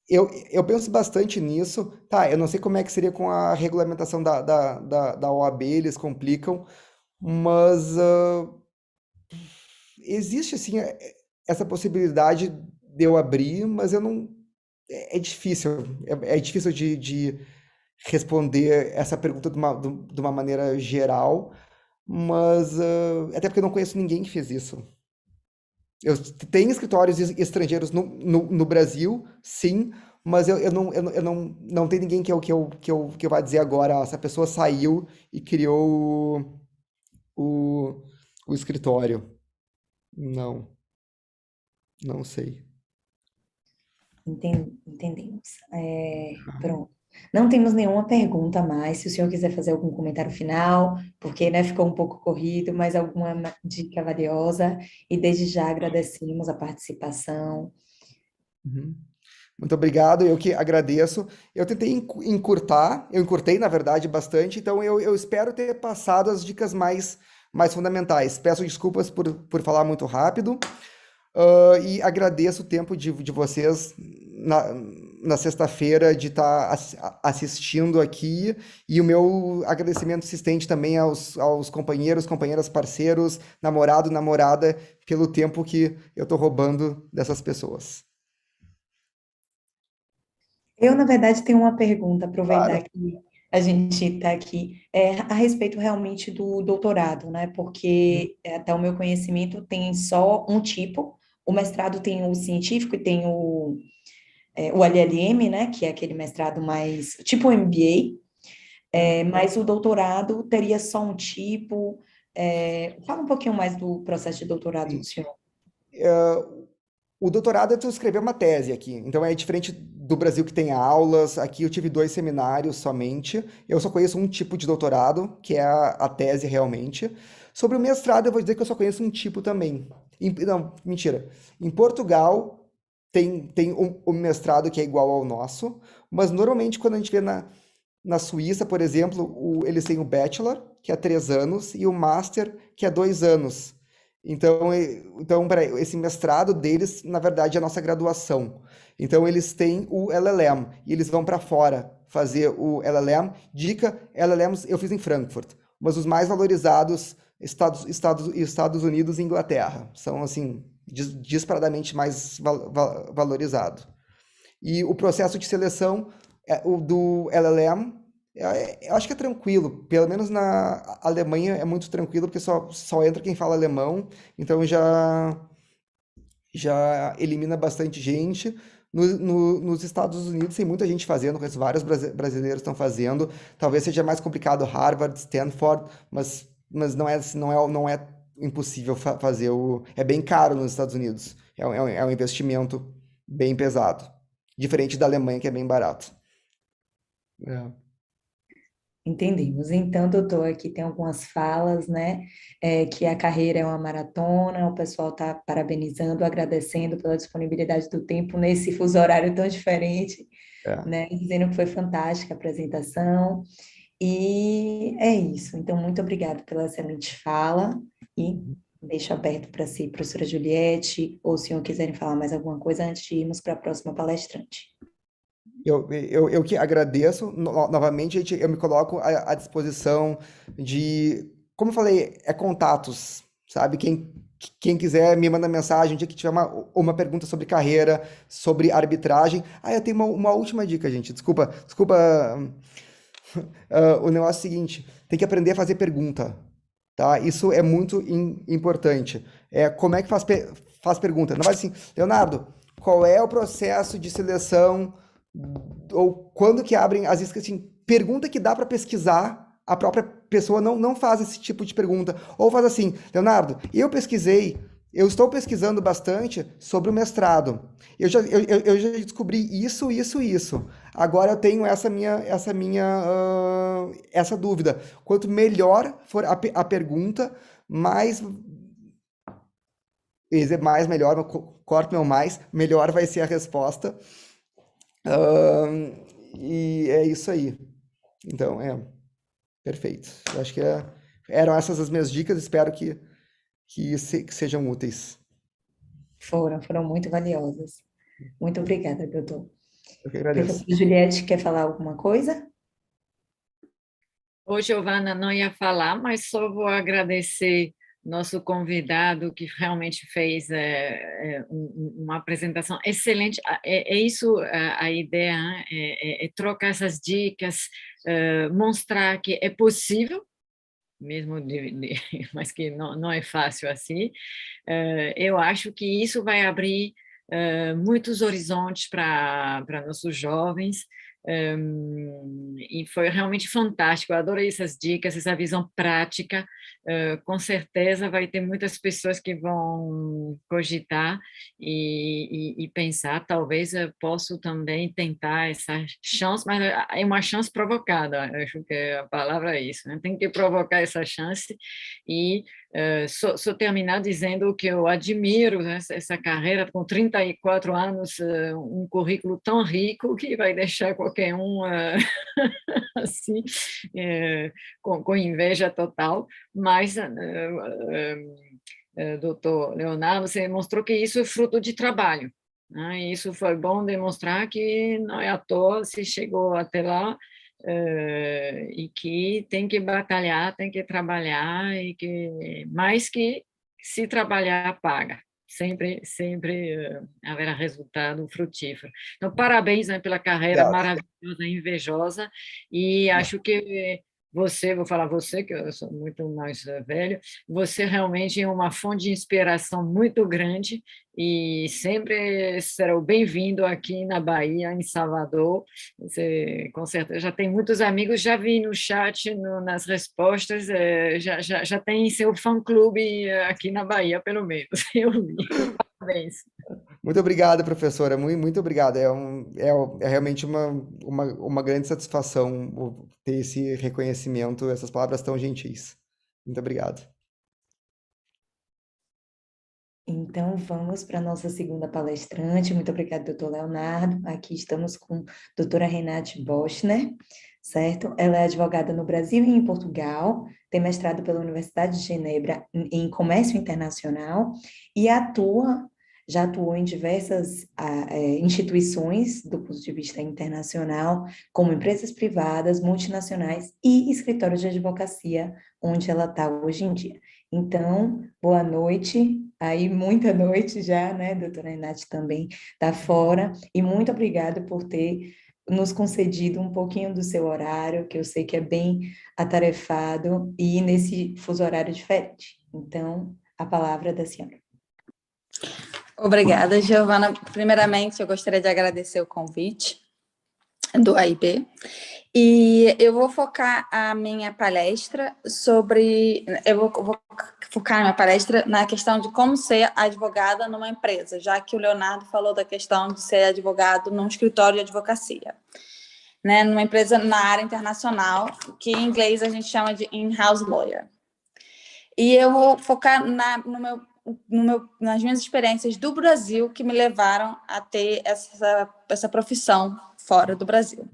Eu penso bastante nisso. Tá, eu não sei como é que seria com a regulamentação da OAB, eles complicam, mas existe, assim, essa possibilidade de eu abrir, mas eu não. É difícil. É difícil de responder essa pergunta de uma maneira geral, mas até porque eu não conheço ninguém que fez isso. Eu tenho escritórios estrangeiros no Brasil, sim, mas eu não tenho ninguém que eu vá dizer agora, essa pessoa saiu e criou o escritório. Não, não sei. Entendemos. Pronto. Não temos nenhuma pergunta a mais. Se o senhor quiser fazer algum comentário final, porque, né, ficou um pouco corrido, mas alguma dica valiosa. E desde já agradecemos a participação. Uhum. Muito obrigado, eu que agradeço. Eu tentei encurtar, eu encurtei, na verdade, bastante, então eu espero ter passado as dicas mais fundamentais. Peço desculpas por falar muito rápido, e agradeço o tempo de vocês na sexta-feira de estar assistindo aqui, e o meu agradecimento se estende também aos companheiros, companheiras, parceiros, namorado, namorada, pelo tempo que eu estou roubando dessas pessoas. Eu, na verdade, tenho uma pergunta, aproveitar Claro. que a gente está aqui, a respeito realmente do doutorado, né? Porque até o meu conhecimento tem só um tipo, o mestrado tem o científico e tem o LLM, né? Que é aquele mestrado mais, tipo o MBA, mas o doutorado teria só um tipo. Fala um pouquinho mais do processo de doutorado do Sim. senhor. O doutorado é tu escrever uma tese aqui, então é diferente do Brasil que tem aulas. Aqui eu tive 2 seminários somente. Eu só conheço um tipo de doutorado, que é a tese realmente. Sobre o mestrado, eu vou dizer que eu só conheço um tipo também. Não, mentira. Em Portugal tem um mestrado que é igual ao nosso, mas normalmente quando a gente vê na Suíça, por exemplo, eles têm o bachelor, que é 3 anos, e o master, que é 2 anos. Então, peraí, esse mestrado deles, na verdade, é a nossa graduação. Então, eles têm o LLM e eles vão para fora fazer o LLM. Dica, LLMs eu fiz em Frankfurt, mas os mais valorizados, Estados Unidos e Inglaterra. São, assim, disparadamente mais valorizados. E o processo de seleção o do LLM, eu acho que é tranquilo. Pelo menos na Alemanha é muito tranquilo, porque só entra quem fala alemão, então já elimina bastante gente. Nos Estados Unidos tem muita gente fazendo, conheço vários brasileiros estão fazendo. Talvez seja mais complicado Harvard, Stanford, mas não é impossível fazer É bem caro nos Estados Unidos. É um investimento bem pesado. Diferente da Alemanha, que é bem barato. É. Entendemos. Então, doutor, aqui tem algumas falas, né? Que a carreira é uma maratona, o pessoal está parabenizando, agradecendo pela disponibilidade do tempo nesse fuso horário tão diferente, É. né? Dizendo que foi fantástica a apresentação. E é isso. Então, muito obrigada pela excelente fala e deixo aberto para si, professora Juliette, ou se o senhor quiserem falar mais alguma coisa antes de irmos para a próxima palestrante. Eu que agradeço. Novamente, eu me coloco à disposição de, como eu falei, contatos. sabe? Quem quiser me manda mensagem, um dia que tiver uma pergunta sobre carreira, sobre arbitragem. Ah, eu tenho uma última dica, gente. Desculpa. O negócio é o seguinte, tem que aprender a fazer pergunta, tá? Isso é muito importante. Como é que faz pergunta? Não vai assim, Leonardo, qual é o processo de seleção ou quando que abrem as iscas? Assim, pergunta que dá para pesquisar, a própria pessoa não faz esse tipo de pergunta. Ou faz assim, Leonardo, eu estou pesquisando bastante sobre o mestrado. Eu já descobri isso. Agora eu tenho essa dúvida. Quanto melhor for a pergunta, mais, melhor, corto meu mais, melhor vai ser a resposta. E é isso aí. Então, perfeito. Eu acho que eram essas as minhas dicas, espero que sejam úteis. Foram muito valiosas. Muito obrigada, doutor. Eu que Professora agradeço. Juliette, quer falar alguma coisa? Ô, Giovana, não ia falar, mas só vou agradecer nosso convidado, que realmente fez uma apresentação excelente. É isso a ideia, né? É trocar essas dicas, mostrar que é possível, mesmo mas que não é fácil assim. Eu acho que isso vai abrir muitos horizontes para nossos jovens, e foi realmente fantástico. Eu adorei essas dicas, essa visão prática. Com certeza vai ter muitas pessoas que vão cogitar e pensar, talvez eu possa também tentar essa chance, mas é uma chance provocada, acho que a palavra é isso, né? Tem que provocar essa chance e só terminar dizendo que eu admiro, né, essa carreira com 34 anos, um currículo tão rico que vai deixar qualquer um assim, com inveja total, mas, doutor Leonardo, você mostrou que isso é fruto de trabalho, né? E isso foi bom demonstrar que não é à toa se chegou até lá, e que tem que batalhar, tem que trabalhar, e que mais que se trabalhar paga. Sempre haverá resultado frutífero. Então, parabéns, né, pela carreira Obrigado. maravilhosa, invejosa, e acho que você, vou falar você, que eu sou muito mais velho, você realmente é uma fonte de inspiração muito grande e sempre será bem-vindo aqui na Bahia, em Salvador. Você, com certeza, já tem muitos amigos, já vi no chat, nas respostas, já tem seu fã-clube aqui na Bahia, pelo menos, eu vi. Parabéns. Muito obrigado, professora. Muito obrigado. É realmente uma grande satisfação ter esse reconhecimento, essas palavras tão gentis. Muito obrigado. Então, vamos para a nossa segunda palestrante. Muito obrigada, doutor Leonardo. Aqui estamos com a doutora Renate Boschner, certo? Ela é advogada no Brasil e em Portugal, tem mestrado pela Universidade de Genebra em Comércio Internacional e já atuou em diversas instituições do ponto de vista internacional, como empresas privadas, multinacionais e escritórios de advocacia, onde ela está hoje em dia. Então, boa noite, aí muita noite já, né, doutora Renate também está fora, e muito obrigada por ter nos concedido um pouquinho do seu horário, que eu sei que é bem atarefado, e nesse fuso horário diferente. Então, a palavra é da senhora. Obrigada, Giovana. Primeiramente, eu gostaria de agradecer o convite do AIB. E eu vou focar a minha palestra vou focar a minha palestra na questão de como ser advogada numa empresa, já que o Leonardo falou da questão de ser advogado num escritório de advocacia, né, numa empresa na área internacional, que em inglês a gente chama de in-house lawyer. E eu vou focar nas minhas experiências do Brasil que me levaram a ter essa profissão fora do Brasil.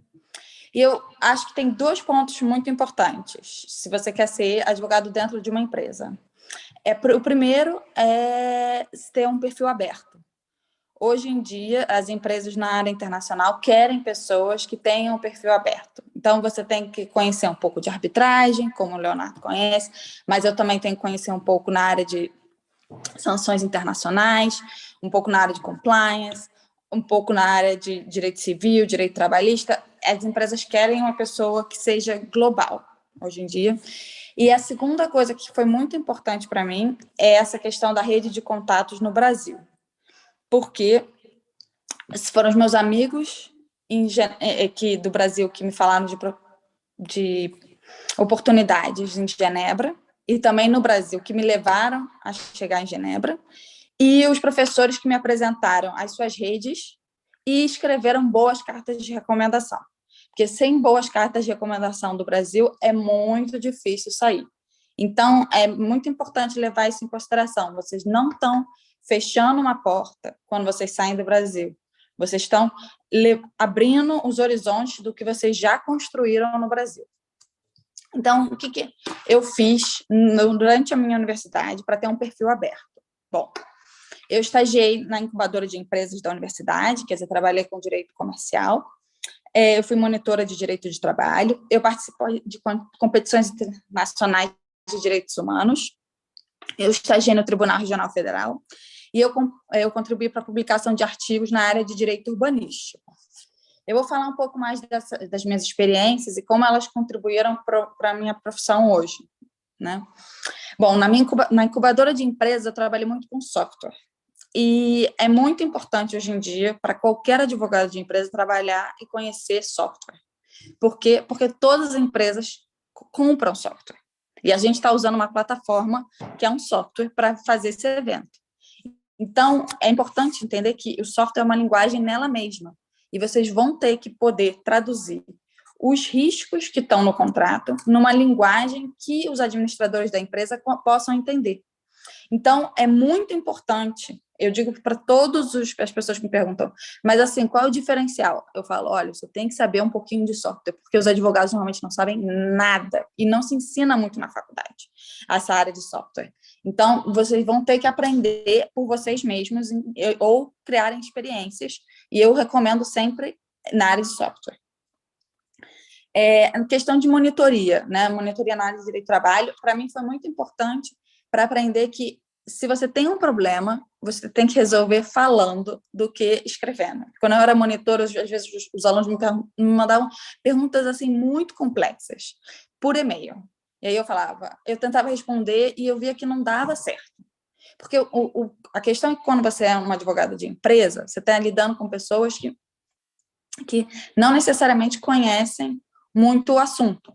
E eu acho que tem 2 pontos muito importantes, se você quer ser advogado dentro de uma empresa. O primeiro é ter um perfil aberto. Hoje em dia, as empresas na área internacional querem pessoas que tenham um perfil aberto. Então, você tem que conhecer um pouco de arbitragem, como o Leonardo conhece, mas eu também tenho que conhecer um pouco na área de sanções internacionais, um pouco na área de compliance, um pouco na área de direito civil, direito trabalhista. As empresas querem uma pessoa que seja global, hoje em dia. E a segunda coisa que foi muito importante para mim é essa questão da rede de contatos no Brasil. Porque foram os meus amigos do Brasil que me falaram de oportunidades em Genebra, e também no Brasil, que me levaram a chegar em Genebra, e os professores que me apresentaram as suas redes e escreveram boas cartas de recomendação. Porque sem boas cartas de recomendação do Brasil é muito difícil sair. Então, é muito importante levar isso em consideração. Vocês não estão fechando uma porta quando vocês saem do Brasil. Vocês estão abrindo os horizontes do que vocês já construíram no Brasil. Então, o que eu fiz durante a minha universidade para ter um perfil aberto? Bom, eu estagiei na incubadora de empresas da universidade, quer dizer, trabalhei com direito comercial, eu fui monitora de direito de trabalho, eu participei de competições internacionais de direitos humanos, eu estagiei no Tribunal Regional Federal, e eu contribuí para a publicação de artigos na área de direito urbanístico. Eu vou falar um pouco mais das minhas experiências e como elas contribuíram para a minha profissão hoje, né? Bom, na incubadora de empresas, eu trabalhei muito com software. E é muito importante hoje em dia para qualquer advogado de empresa trabalhar e conhecer software. Por quê? Porque todas as empresas compram software. E a gente está usando uma plataforma que é um software para fazer esse evento. Então, é importante entender que o software é uma linguagem nela mesma. E vocês vão ter que poder traduzir os riscos que estão no contrato numa linguagem que os administradores da empresa possam entender. Então, é muito importante, eu digo para todas as pessoas que me perguntam, mas assim, qual é o diferencial? Eu falo, olha, você tem que saber um pouquinho de software, porque os advogados normalmente não sabem nada, e não se ensina muito na faculdade, essa área de software. Então, vocês vão ter que aprender por vocês mesmos, ou criarem experiências, e eu recomendo sempre na área de software. Questão de monitoria, né? Monitoria na área de direito do trabalho, para mim foi muito importante para aprender que se você tem um problema, você tem que resolver falando do que escrevendo. Quando eu era monitora, às vezes os alunos me mandavam perguntas assim muito complexas por e-mail. E aí eu tentava responder e eu via que não dava certo. Porque a questão é que quando você é uma advogada de empresa, você está lidando com pessoas que não necessariamente conhecem muito o assunto.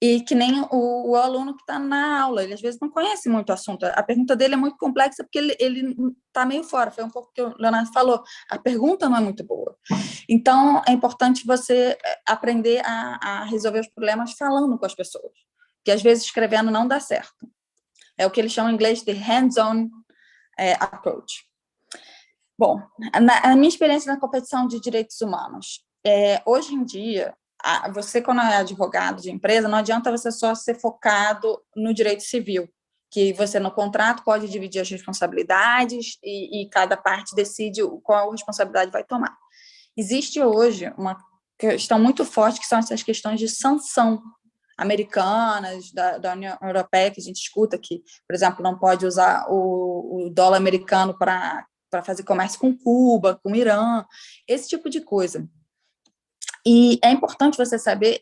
E que nem o aluno que está na aula, ele às vezes não conhece muito o assunto. A pergunta dele é muito complexa porque ele está meio fora. Foi um pouco o que o Leonardo falou. A pergunta não é muito boa. Então, é importante você aprender a resolver os problemas falando com as pessoas. Porque às vezes escrevendo não dá certo. É o que eles chamam em inglês de hands-on approach. Bom, a minha experiência na competição de direitos humanos. Hoje em dia, você, quando é advogado de empresa, não adianta você só ser focado no direito civil, que você, no contrato, pode dividir as responsabilidades e cada parte decide qual responsabilidade vai tomar. Existe hoje uma questão muito forte, que são essas questões de sanção americanas, da União Europeia, que a gente escuta que, por exemplo, não pode usar o dólar americano para fazer comércio com Cuba, com Irã, esse tipo de coisa. E é importante você saber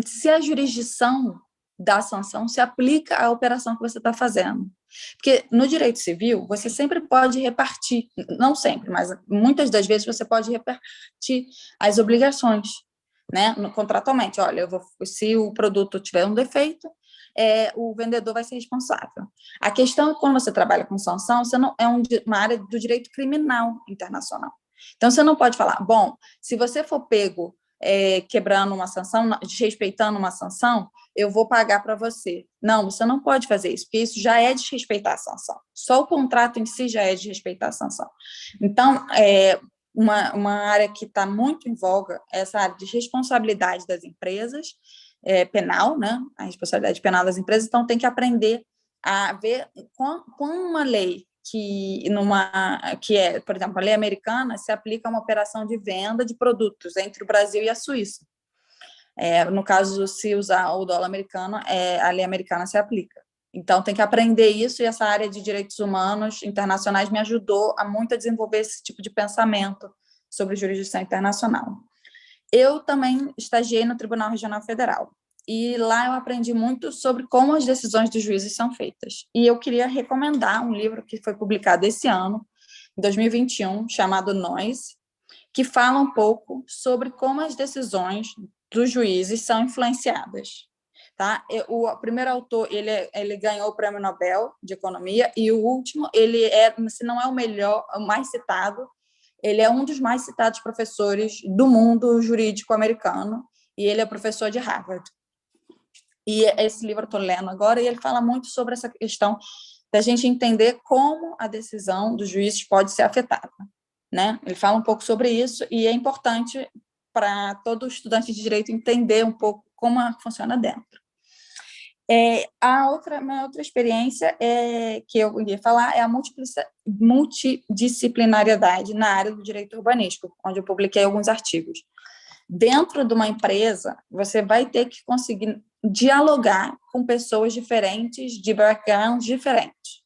se a jurisdição da sanção se aplica à operação que você está fazendo. Porque no direito civil, você sempre pode repartir, não sempre, mas muitas das vezes você pode repartir as obrigações, né, contratualmente. Olha, se o produto tiver um defeito, o vendedor vai ser responsável. A questão é que quando você trabalha com sanção, você não, uma área do direito criminal internacional. Então, você não pode falar, bom, se você for pego quebrando uma sanção, desrespeitando uma sanção, eu vou pagar para você. Não, você não pode fazer isso, porque isso já é desrespeitar a sanção. Só o contrato em si já é desrespeitar a sanção. Então, uma área que está muito em voga é essa área de responsabilidade das empresas, penal, né? A responsabilidade penal das empresas, então tem que aprender a ver com uma lei que é, por exemplo, a lei americana se aplica a uma operação de venda de produtos entre o Brasil e a Suíça. No caso, se usar o dólar americano, a lei americana se aplica. Então, tem que aprender isso, e essa área de direitos humanos internacionais me ajudou muito a desenvolver esse tipo de pensamento sobre jurisdição internacional. Eu também estagiei no Tribunal Regional Federal, e lá eu aprendi muito sobre como as decisões dos juízes são feitas. E eu queria recomendar um livro que foi publicado esse ano, em 2021, chamado Nós, que fala um pouco sobre como as decisões dos juízes são influenciadas. Tá? O primeiro autor, ele ganhou o Prêmio Nobel de Economia, e o último, se não é o melhor, o mais citado, ele é um dos mais citados professores do mundo jurídico americano, e ele é professor de Harvard. E esse livro eu estou lendo agora, e ele fala muito sobre essa questão da gente entender como a decisão dos juízes pode ser afetada, né? Ele fala um pouco sobre isso, e é importante para todo estudante de direito entender um pouco como funciona dentro. Minha outra experiência que eu ia falar é a multidisciplinariedade na área do direito urbanístico, onde eu publiquei alguns artigos. Dentro de uma empresa, você vai ter que conseguir dialogar com pessoas diferentes, de backgrounds diferentes.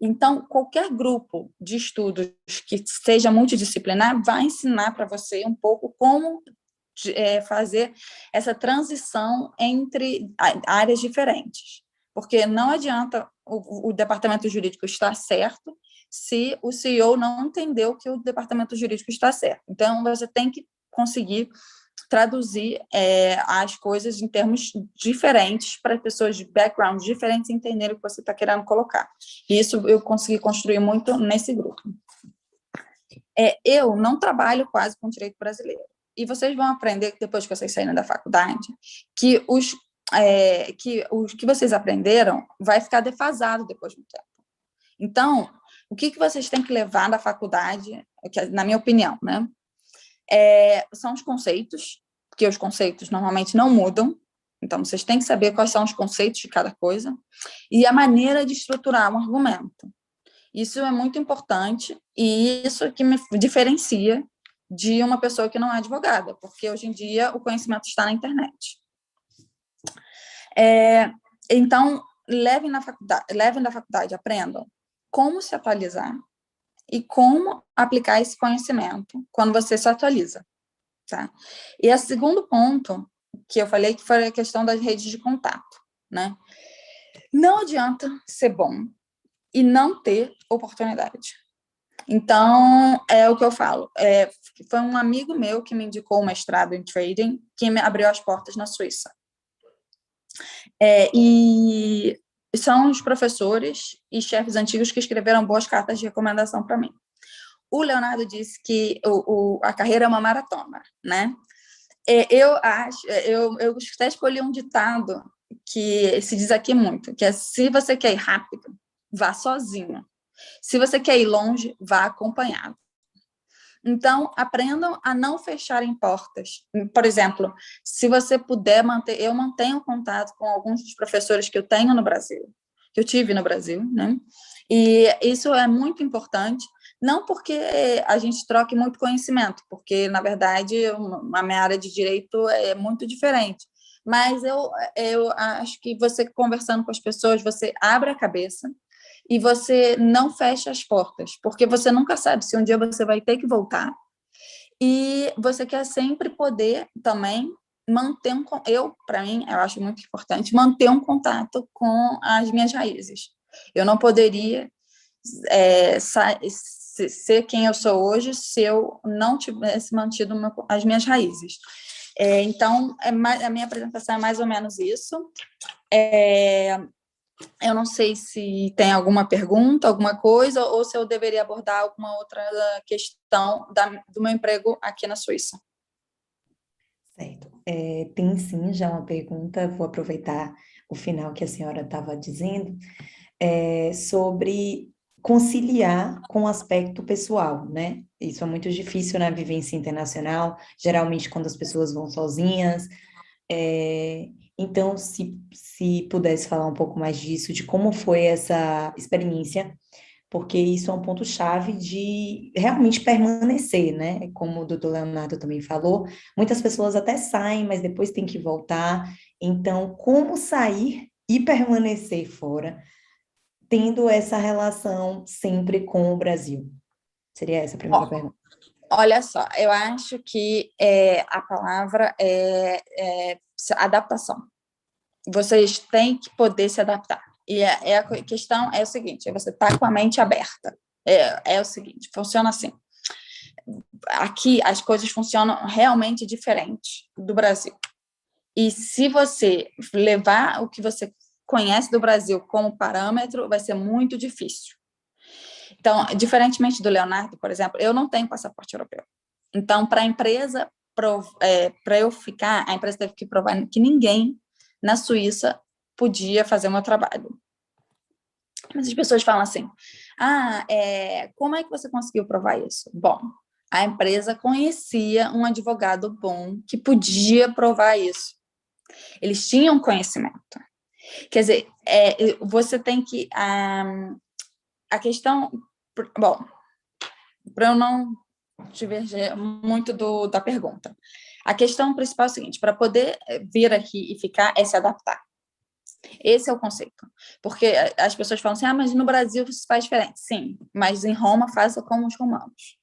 Então, qualquer grupo de estudos que seja multidisciplinar vai ensinar para você um pouco como fazer essa transição entre áreas diferentes. Porque não adianta o departamento jurídico estar certo se o CEO não entendeu que o departamento jurídico está certo. Então, você tem que conseguir traduzir as coisas em termos diferentes para pessoas de backgrounds diferentes entenderem o que você está querendo colocar. E isso eu consegui construir muito nesse grupo. Eu não trabalho quase com direito brasileiro. E vocês vão aprender, depois que vocês saírem da faculdade, que o que vocês aprenderam vai ficar defasado depois de um tempo. Então, o que vocês têm que levar da faculdade, na minha opinião, né? São os conceitos, porque os conceitos normalmente não mudam, então vocês têm que saber quais são os conceitos de cada coisa, e a maneira de estruturar um argumento. Isso é muito importante, e isso que me diferencia de uma pessoa que não é advogada, porque hoje em dia o conhecimento está na internet. Então, levem da faculdade, aprendam como se atualizar e como aplicar esse conhecimento quando você se atualiza. Tá? E o segundo ponto que eu falei, que foi a questão das redes de contato, né? Não adianta ser bom e não ter oportunidade. Então, é o que eu falo. Foi um amigo meu que me indicou o mestrado em trading, que me abriu as portas na Suíça. E são os professores e chefes antigos que escreveram boas cartas de recomendação para mim. O Leonardo disse que a carreira é uma maratona, né? Eu até escolhi um ditado que se diz aqui muito, que é: se você quer ir rápido, vá sozinho. Se você quer ir longe, vá acompanhado. Então, aprendam a não fecharem portas. Por exemplo, se você puder manter... Eu mantenho contato com alguns dos professores que eu tenho no Brasil, que eu tive no Brasil, né? E isso é muito importante, não porque a gente troque muito conhecimento, porque, na verdade, a minha área de direito é muito diferente. Mas eu acho que você, conversando com as pessoas, você abre a cabeça e você não fecha as portas, porque você nunca sabe se um dia você vai ter que voltar, e você quer sempre poder também manter para mim, eu acho muito importante manter um contato com as minhas raízes. Eu não poderia ser quem eu sou hoje se eu não tivesse mantido as minhas raízes. Então, a minha apresentação é mais ou menos isso. Eu não sei se tem alguma pergunta, alguma coisa, ou se eu deveria abordar alguma outra questão do meu emprego aqui na Suíça. Certo. Tem sim já uma pergunta, vou aproveitar o final que a senhora estava dizendo, sobre conciliar com o aspecto pessoal, né? Isso é muito difícil na vivência internacional, geralmente quando as pessoas vão sozinhas. Então, se pudesse falar um pouco mais disso, de como foi essa experiência porque isso é um ponto-chave de realmente permanecer, né? Como o doutor Leonardo também falou, muitas pessoas até saem, mas depois tem que voltar. Então, como sair e permanecer fora, tendo essa relação sempre com o Brasil? Seria essa a primeira Ó, pergunta. olha só, eu acho que a palavra é adaptação. Vocês têm que poder se adaptar. E a questão é o seguinte, você está com a mente aberta. É o seguinte, funciona assim. Aqui as coisas funcionam realmente diferente do Brasil. E se você levar o que você conhece do Brasil como parâmetro, vai ser muito difícil. Então, diferentemente do Leonardo, por exemplo, eu não tenho passaporte europeu. Então, para a empresa, para eu ficar, a empresa teve que provar que ninguém na Suíça podia fazer o meu trabalho. Mas as pessoas falam assim, como é que você conseguiu provar isso? Bom, a empresa conhecia um advogado bom que podia provar isso. Eles tinham conhecimento. Quer dizer, você tem que... a questão... Bom, para eu não divergir muito da pergunta. A questão principal é o seguinte, para poder vir aqui e ficar é se adaptar. Esse é o conceito. Porque as pessoas falam assim, mas no Brasil isso faz diferente. Sim, mas em Roma faça como os romanos.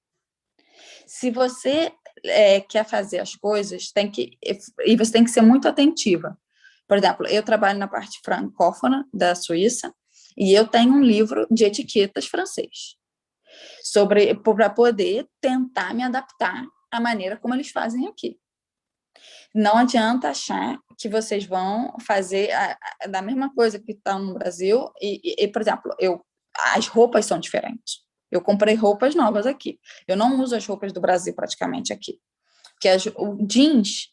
Se você quer fazer as coisas, e você tem que ser muito atentiva. Por exemplo, eu trabalho na parte francófona da Suíça e eu tenho um livro de etiquetas francês para poder tentar me adaptar à maneira como eles fazem aqui. Não adianta achar que vocês vão fazer da mesma coisa que está no Brasil por exemplo, as roupas são diferentes. Eu comprei roupas novas aqui. Eu não uso as roupas do Brasil praticamente aqui. Porque o jeans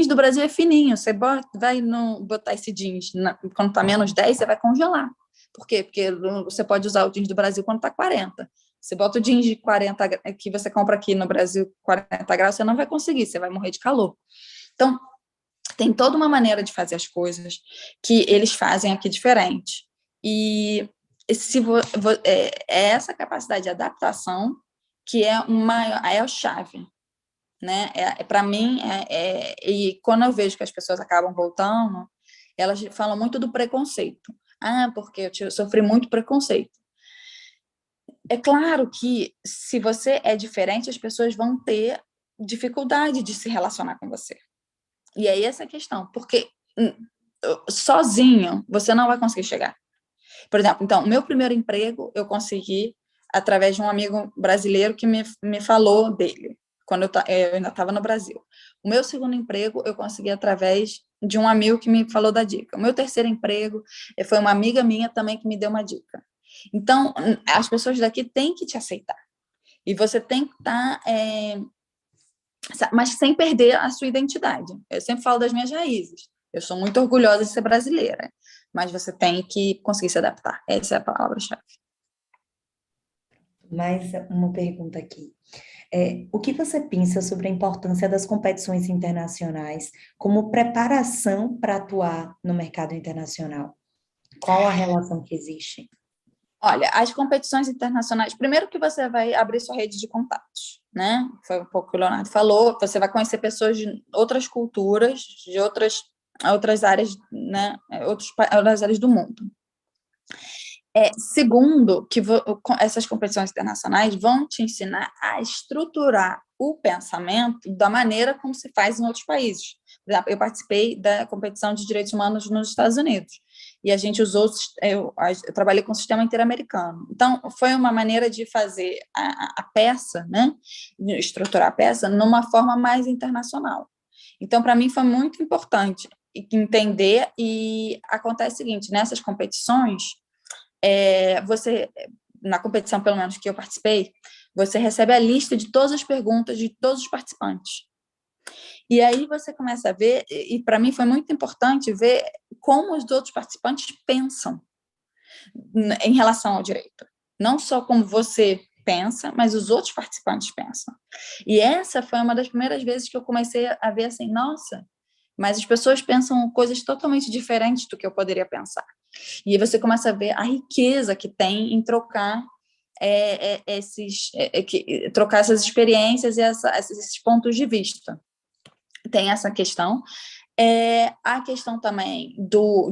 do Brasil é fininho. Você vai botar esse jeans quando está menos 10, você vai congelar. Por quê? Porque você pode usar o jeans do Brasil quando está 40. Você bota o jeans de 40 que você compra aqui no Brasil, 40 graus, você não vai conseguir, você vai morrer de calor. Então, tem toda uma maneira de fazer as coisas que eles fazem aqui diferente. E essa capacidade de adaptação que é a chave, né? Para mim, e quando eu vejo que as pessoas acabam voltando, elas falam muito do preconceito. Porque eu sofri muito preconceito. É claro que se você é diferente, as pessoas vão ter dificuldade de se relacionar com você. E aí essa é a questão, porque sozinho você não vai conseguir chegar. Por exemplo, então, o meu primeiro emprego eu consegui através de um amigo brasileiro que me falou dele, quando eu ainda estava no Brasil. O meu segundo emprego eu consegui através de um amigo que me falou da dica. O meu terceiro emprego foi uma amiga minha também que me deu uma dica. Então, as pessoas daqui têm que te aceitar. E você tem que estar... mas sem perder a sua identidade. Eu sempre falo das minhas raízes. Eu sou muito orgulhosa de ser brasileira, mas você tem que conseguir se adaptar. Essa é a palavra-chave. Mais uma pergunta aqui. O que você pensa sobre a importância das competições internacionais como preparação para atuar no mercado internacional? Qual a relação que existe? Olha, as competições internacionais, primeiro que você vai abrir sua rede de contatos, né? Foi um pouco o que o Leonardo falou, você vai conhecer pessoas de outras culturas, de outras áreas, né? Outras áreas do mundo. Segundo, que essas competições internacionais vão te ensinar a estruturar o pensamento da maneira como se faz em outros países. Por exemplo, eu participei da competição de direitos humanos nos Estados Unidos, e a gente usou, eu trabalhei com o sistema interamericano. Então, foi uma maneira de fazer a peça, né, de estruturar a peça numa forma mais internacional. Então, para mim, foi muito importante entender, e acontece o seguinte, nessas competições, você, na competição, pelo menos que eu participei, você recebe a lista de todas as perguntas de todos os participantes. E aí você começa a ver, e para mim foi muito importante ver como os outros participantes pensam em relação ao direito. Não só como você pensa, mas os outros participantes pensam. E essa foi uma das primeiras vezes que eu comecei a ver assim, nossa, mas as pessoas pensam coisas totalmente diferentes do que eu poderia pensar. E aí você começa a ver a riqueza que tem em trocar trocar essas experiências e esses pontos de vista. Tem essa questão. A questão também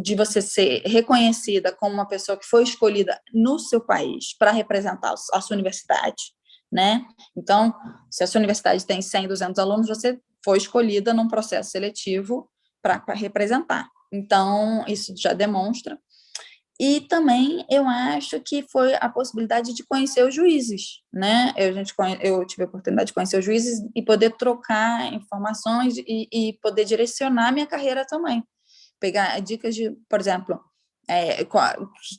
de você ser reconhecida como uma pessoa que foi escolhida no seu país para representar a sua universidade, né? Então, se a sua universidade tem 100, 200 alunos, você foi escolhida num processo seletivo para representar. Então, isso já demonstra. E também eu acho que foi a possibilidade de conhecer os juízes, né? Eu tive a oportunidade de conhecer os juízes e poder trocar informações e poder direcionar minha carreira também. Pegar dicas de, por exemplo,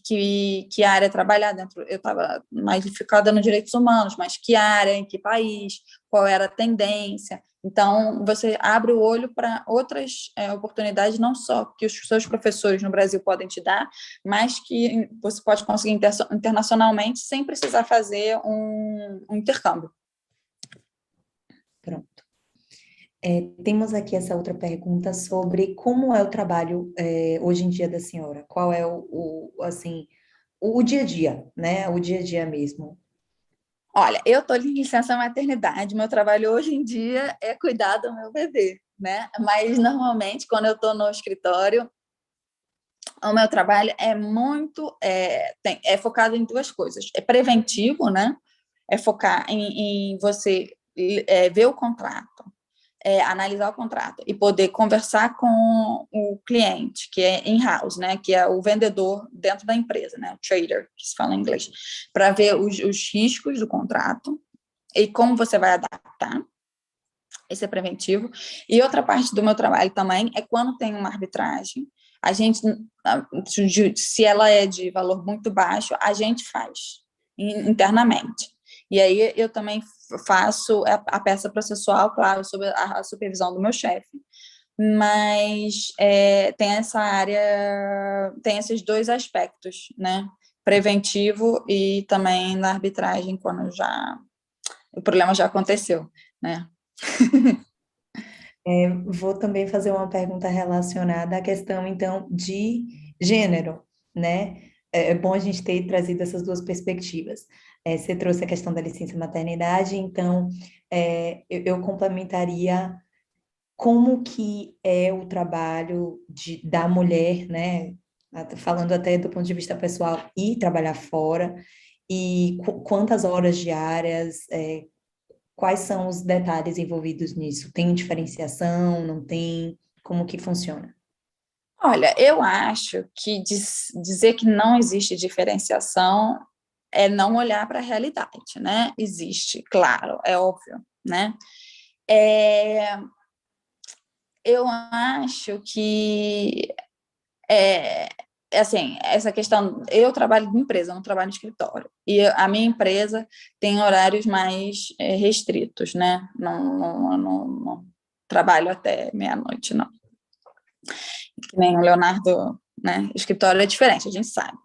que área trabalhar dentro. Eu estava mais focada nos direitos humanos, mas que área, em que país, qual era a tendência. Então, você abre o olho para outras oportunidades, não só que os seus professores no Brasil podem te dar, mas que você pode conseguir internacionalmente sem precisar fazer um intercâmbio. Pronto. Temos aqui essa outra pergunta sobre como é o trabalho hoje em dia da senhora. Qual é o dia a dia, né? O dia a dia mesmo. Olha, eu estou em licença maternidade, meu trabalho hoje em dia é cuidar do meu bebê, né? Mas, normalmente, quando eu estou no escritório, o meu trabalho é muito... é focado em duas coisas. É preventivo, né? É focar em você ver o contrato, analisar o contrato e poder conversar com o cliente, que é in-house, né, que é o vendedor dentro da empresa, né, o trader, que se fala em inglês, para ver os riscos do contrato e como você vai adaptar. Esse é preventivo. E outra parte do meu trabalho também é quando tem uma arbitragem, a gente, se ela é de valor muito baixo, a gente faz internamente. E aí eu também faço a peça processual, claro, sob a supervisão do meu chefe, mas tem essa área, tem esses dois aspectos, né? Preventivo e também na arbitragem, quando o problema já aconteceu, né? Vou também fazer uma pergunta relacionada à questão, então, de gênero, né? É bom a gente ter trazido essas duas perspectivas. Você trouxe a questão da licença maternidade, então, eu complementaria como que é o trabalho da mulher, né? Falando até do ponto de vista pessoal, ir trabalhar fora, e quantas horas diárias, quais são os detalhes envolvidos nisso? Tem diferenciação, não tem? Como que funciona? Olha, eu acho que dizer que não existe diferenciação é não olhar para a realidade, né? Existe, claro, é óbvio, né? Eu acho que assim, essa questão, eu trabalho em empresa, não trabalho em escritório, e a minha empresa tem horários mais restritos, né? Não trabalho até meia-noite, não. Que nem o Leonardo, né? Escritório é diferente, a gente sabe.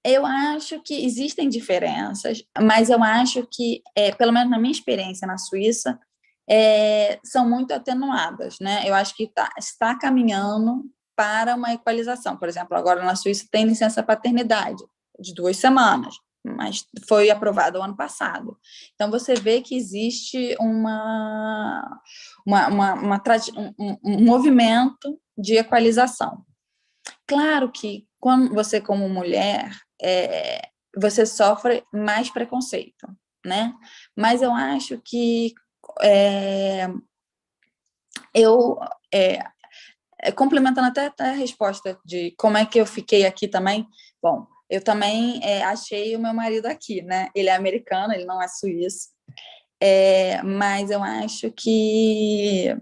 Eu acho que existem diferenças, mas eu acho que, pelo menos na minha experiência na Suíça, são muito atenuadas, né? Eu acho que está caminhando para uma equalização. Por exemplo, agora na Suíça tem licença paternidade de 2 semanas, mas foi aprovado o ano passado. Então, você vê que existe um movimento de equalização. Claro que, quando você, como mulher, você sofre mais preconceito, né? Mas eu acho que complementando até a resposta de como é que eu fiquei aqui também, bom, eu também achei o meu marido aqui, né? Ele é americano, ele não é suíço, mas eu acho que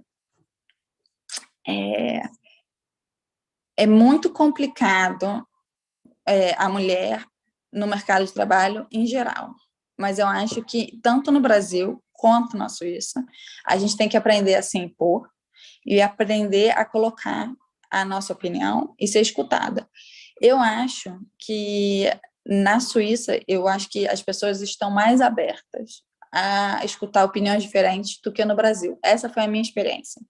é muito complicado a mulher no mercado de trabalho em geral, mas eu acho que tanto no Brasil quanto na Suíça, a gente tem que aprender a se impor e aprender a colocar a nossa opinião e ser escutada. Eu acho que na Suíça, eu acho que as pessoas estão mais abertas a escutar opiniões diferentes do que no Brasil. Essa foi a minha experiência.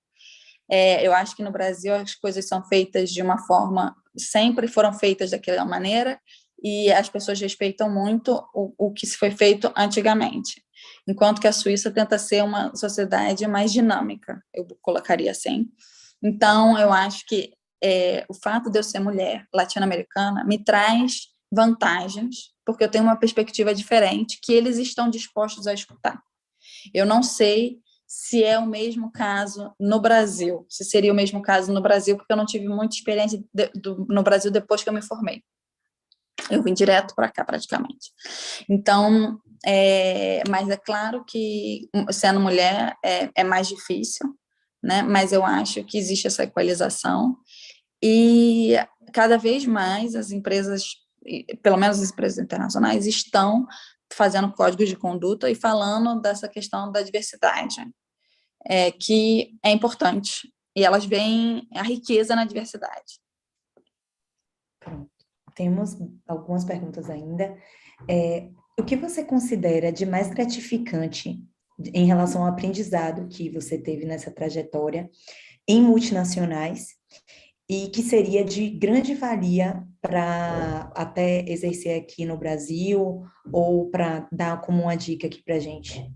Eu acho que no Brasil as coisas são feitas de uma forma, sempre foram feitas daquela maneira, e as pessoas respeitam muito o que se foi feito antigamente, enquanto que a Suíça tenta ser uma sociedade mais dinâmica, eu colocaria assim. Então, eu acho que o fato de eu ser mulher latino-americana me traz vantagens, porque eu tenho uma perspectiva diferente que eles estão dispostos a escutar. Eu não sei se é o mesmo caso no Brasil, se seria o mesmo caso no Brasil, porque eu não tive muita experiência no Brasil depois que eu me formei. Eu vim direto para cá, praticamente. Então, mas é claro que sendo mulher é mais difícil, né? Mas eu acho que existe essa equalização e cada vez mais as empresas, pelo menos as empresas internacionais, estão fazendo códigos de conduta e falando dessa questão da diversidade, que é importante. E elas veem a riqueza na diversidade. Pronto. Temos algumas perguntas ainda. O que você considera de mais gratificante em relação ao aprendizado que você teve nessa trajetória em multinacionais e que seria de grande valia para até exercer aqui no Brasil ou para dar como uma dica aqui para a gente?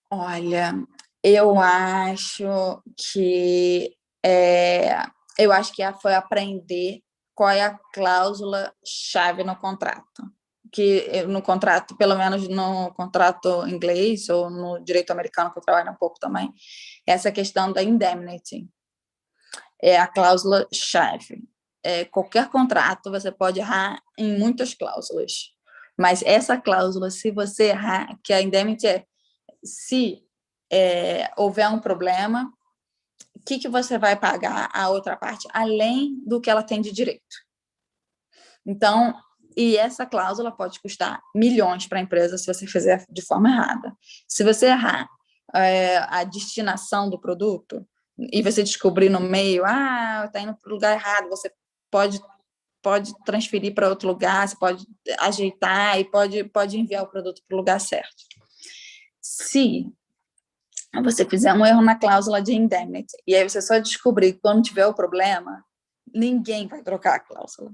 Olha, eu acho que foi aprender qual é a cláusula chave no contrato. Que no contrato, pelo menos no contrato inglês ou no direito americano, que eu trabalho um pouco também, essa questão da indemnity é a cláusula chave. Qualquer contrato você pode errar em muitas cláusulas, mas essa cláusula, se você errar, que a indemnity se houver um problema, o que você vai pagar a outra parte, além do que ela tem de direito. Então, e essa cláusula pode custar milhões para a empresa se você fizer de forma errada. Se você errar a destinação do produto e você descobrir no meio, está indo para o lugar errado, você pode transferir para outro lugar, você pode ajeitar e pode enviar o produto para o lugar certo. Se você fizer um erro na cláusula de indemnity, e aí você só descobrir que quando tiver o problema, ninguém vai trocar a cláusula.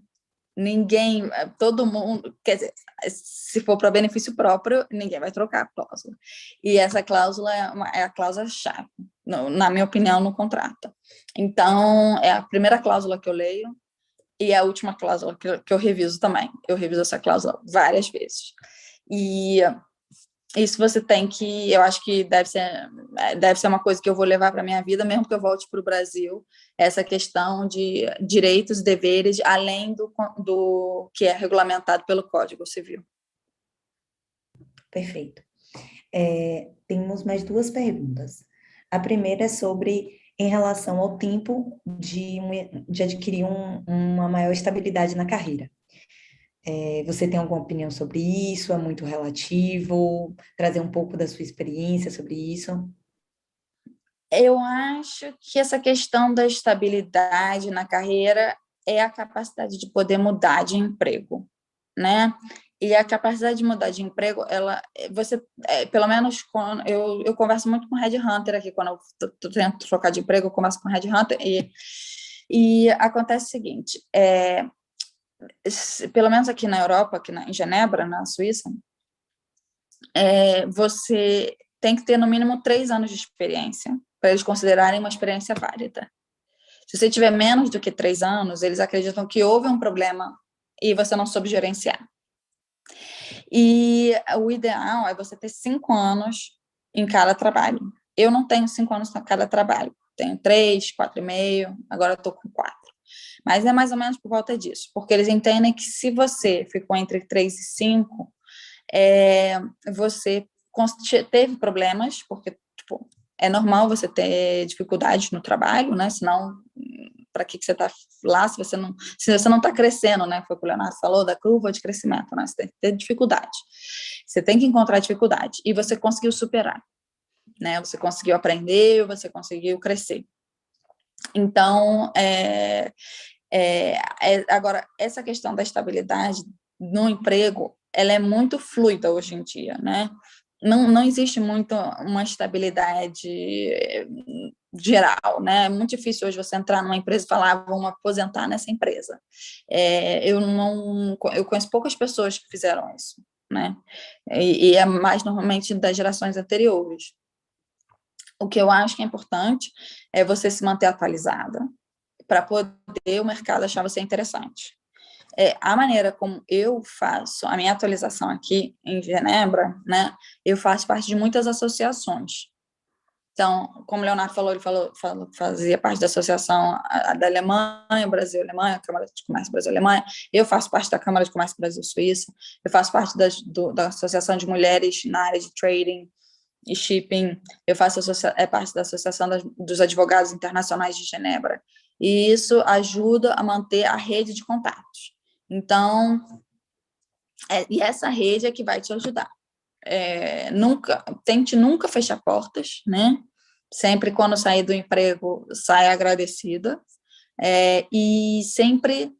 Ninguém, todo mundo, quer dizer, se for para benefício próprio, ninguém vai trocar a cláusula. E essa cláusula é a cláusula-chave, na minha opinião, no contrato. Então, é a primeira cláusula que eu leio e é a última cláusula que eu reviso também. Eu reviso essa cláusula várias vezes. E isso você tem que, eu acho que deve ser uma coisa que eu vou levar para a minha vida, mesmo que eu volte para o Brasil, essa questão de direitos e deveres, além do que é regulamentado pelo Código Civil. Perfeito. Temos mais duas perguntas. A primeira é sobre, em relação ao tempo de adquirir uma maior estabilidade na carreira. Você tem alguma opinião sobre isso? É muito relativo? Trazer um pouco da sua experiência sobre isso? Eu acho que essa questão da estabilidade na carreira é a capacidade de poder mudar de emprego, né? E a capacidade de mudar de emprego, pelo menos quando eu converso muito com headhunter aqui, quando eu tento trocar de emprego, eu converso com headhunter e acontece o seguinte, pelo menos aqui na Europa, em Genebra, na Suíça, você tem que ter no mínimo 3 anos de experiência para eles considerarem uma experiência válida. Se você tiver menos do que 3 anos, eles acreditam que houve um problema e você não soube gerenciar. E o ideal é você ter 5 anos em cada trabalho. Eu não tenho 5 anos em cada trabalho. Tenho 3, 4,5, agora eu estou com 4. Mas é mais ou menos por volta disso, porque eles entendem que se você ficou entre 3 e 5, você teve problemas, porque tipo, é normal você ter dificuldades no trabalho, né? Senão, para que você está lá se você não está crescendo, né? Foi o que o Leonardo falou da curva de crescimento, né? Você tem que ter dificuldade. Você tem que encontrar dificuldade e você conseguiu superar, né? Você conseguiu aprender, você conseguiu crescer. Então, agora, essa questão da estabilidade no emprego, ela é muito fluida hoje em dia, né? Não existe muito uma estabilidade geral, né? É muito difícil hoje você entrar numa empresa e falar, vamos aposentar nessa empresa. Eu conheço poucas pessoas que fizeram isso, né? E é mais normalmente das gerações anteriores. O que eu acho que é importante é você se manter atualizada para poder o mercado achar você interessante. A maneira como eu faço a minha atualização aqui em Genebra, né? Eu faço parte de muitas associações. Então, como o Leonardo falou, ele fazia parte da associação da Alemanha, Brasil-Alemanha, Câmara de Comércio Brasil-Alemanha. Eu faço parte da Câmara de Comércio Brasil-Suíça. Eu faço parte da Associação de Mulheres na área de trading e shipping. Eu faço parte da Associação dos Advogados Internacionais de Genebra. E isso ajuda a manter a rede de contatos. Então, e essa rede é que vai te ajudar. Tente nunca fechar portas, né? Sempre quando sair do emprego, saia agradecida, e sempre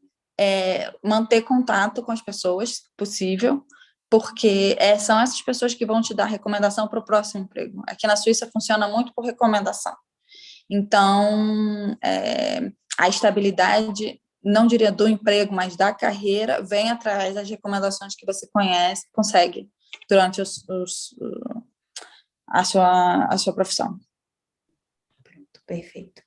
manter contato com as pessoas, possível, porque são essas pessoas que vão te dar recomendação para o próximo emprego. Aqui na Suíça funciona muito por recomendação. Então, a estabilidade, não diria do emprego, mas da carreira, vem através das recomendações que você consegue durante a sua profissão. Perfeito.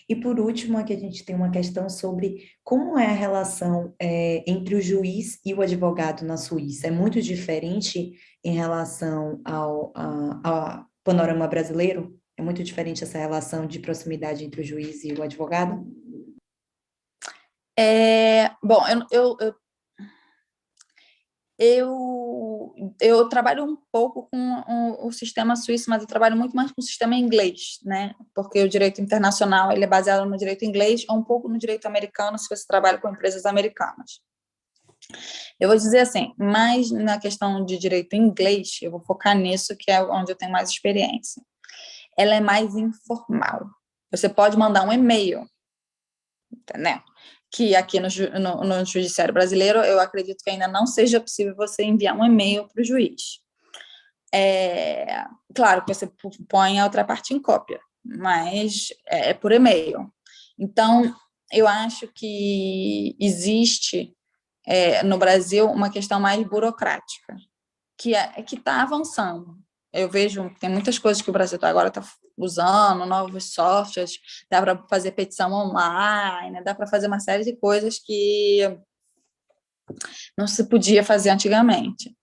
E por último, aqui a gente tem uma questão sobre como é a relação entre o juiz e o advogado na Suíça. É muito diferente em relação ao panorama brasileiro? É muito diferente essa relação de proximidade entre o juiz e o advogado? Bom, eu trabalho um pouco com o sistema suíço, mas eu trabalho muito mais com o sistema inglês, né? Porque o direito internacional ele é baseado no direito inglês ou um pouco no direito americano, se você trabalha com empresas americanas. Eu vou dizer assim, mais na questão de direito inglês, eu vou focar nisso, que é onde eu tenho mais experiência. Ela é mais informal. Você pode mandar um e-mail, entendeu? Que aqui no judiciário brasileiro, eu acredito que ainda não seja possível você enviar um e-mail para o juiz. Claro que você põe a outra parte em cópia, mas é por e-mail. Então, eu acho que existe no Brasil uma questão mais burocrática, que está avançando. Eu vejo que tem muitas coisas que o Brasil agora está usando, novos softwares, dá para fazer petição online, dá para fazer uma série de coisas que não se podia fazer antigamente.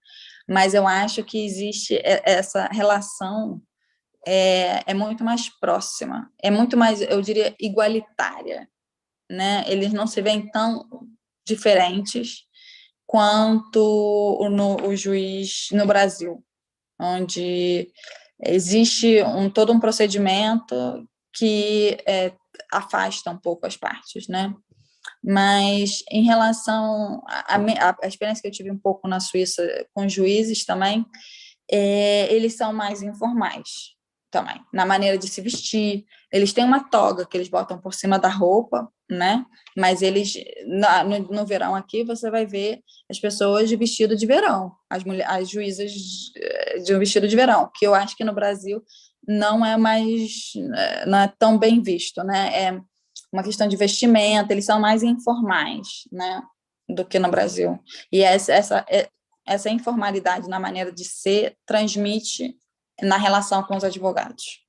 Mas eu acho que existe essa relação muito mais próxima, é muito mais, eu diria, igualitária, né? Eles não se veem tão diferentes quanto o juiz no Brasil, onde existe todo um procedimento que afasta um pouco as partes, né? Mas em relação à experiência que eu tive um pouco na Suíça com juízes também, eles são mais informais também, na maneira de se vestir. Eles têm uma toga que eles botam por cima da roupa, né? Mas eles, no verão aqui, você vai ver as pessoas de vestido de verão, as juízas de um vestido de verão, que eu acho que no Brasil não é tão bem visto, né? É uma questão de vestimenta, eles são mais informais, né, do que no Brasil. E essa informalidade na maneira de ser transmite na relação com os advogados.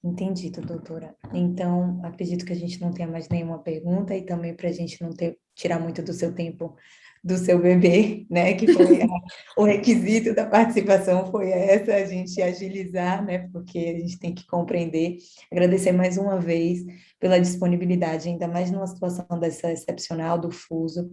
Entendido, doutora. Então, acredito que a gente não tenha mais nenhuma pergunta e também para a gente não tirar muito do seu tempo do seu bebê, né, que foi o requisito da participação foi a gente agilizar, né, porque a gente tem que compreender. Agradecer mais uma vez pela disponibilidade, ainda mais numa situação dessa excepcional do fuso,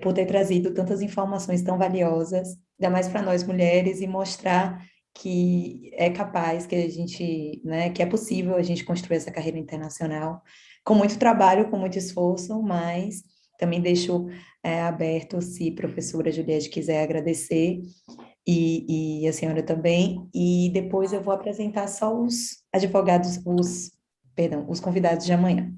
por ter trazido tantas informações tão valiosas, ainda mais para nós mulheres, e mostrar que é capaz, que a gente, né, que é possível a gente construir essa carreira internacional com muito trabalho, com muito esforço, mas também deixo aberto se a professora Juliette quiser agradecer e a senhora também, e depois eu vou apresentar só os advogados, os convidados de amanhã.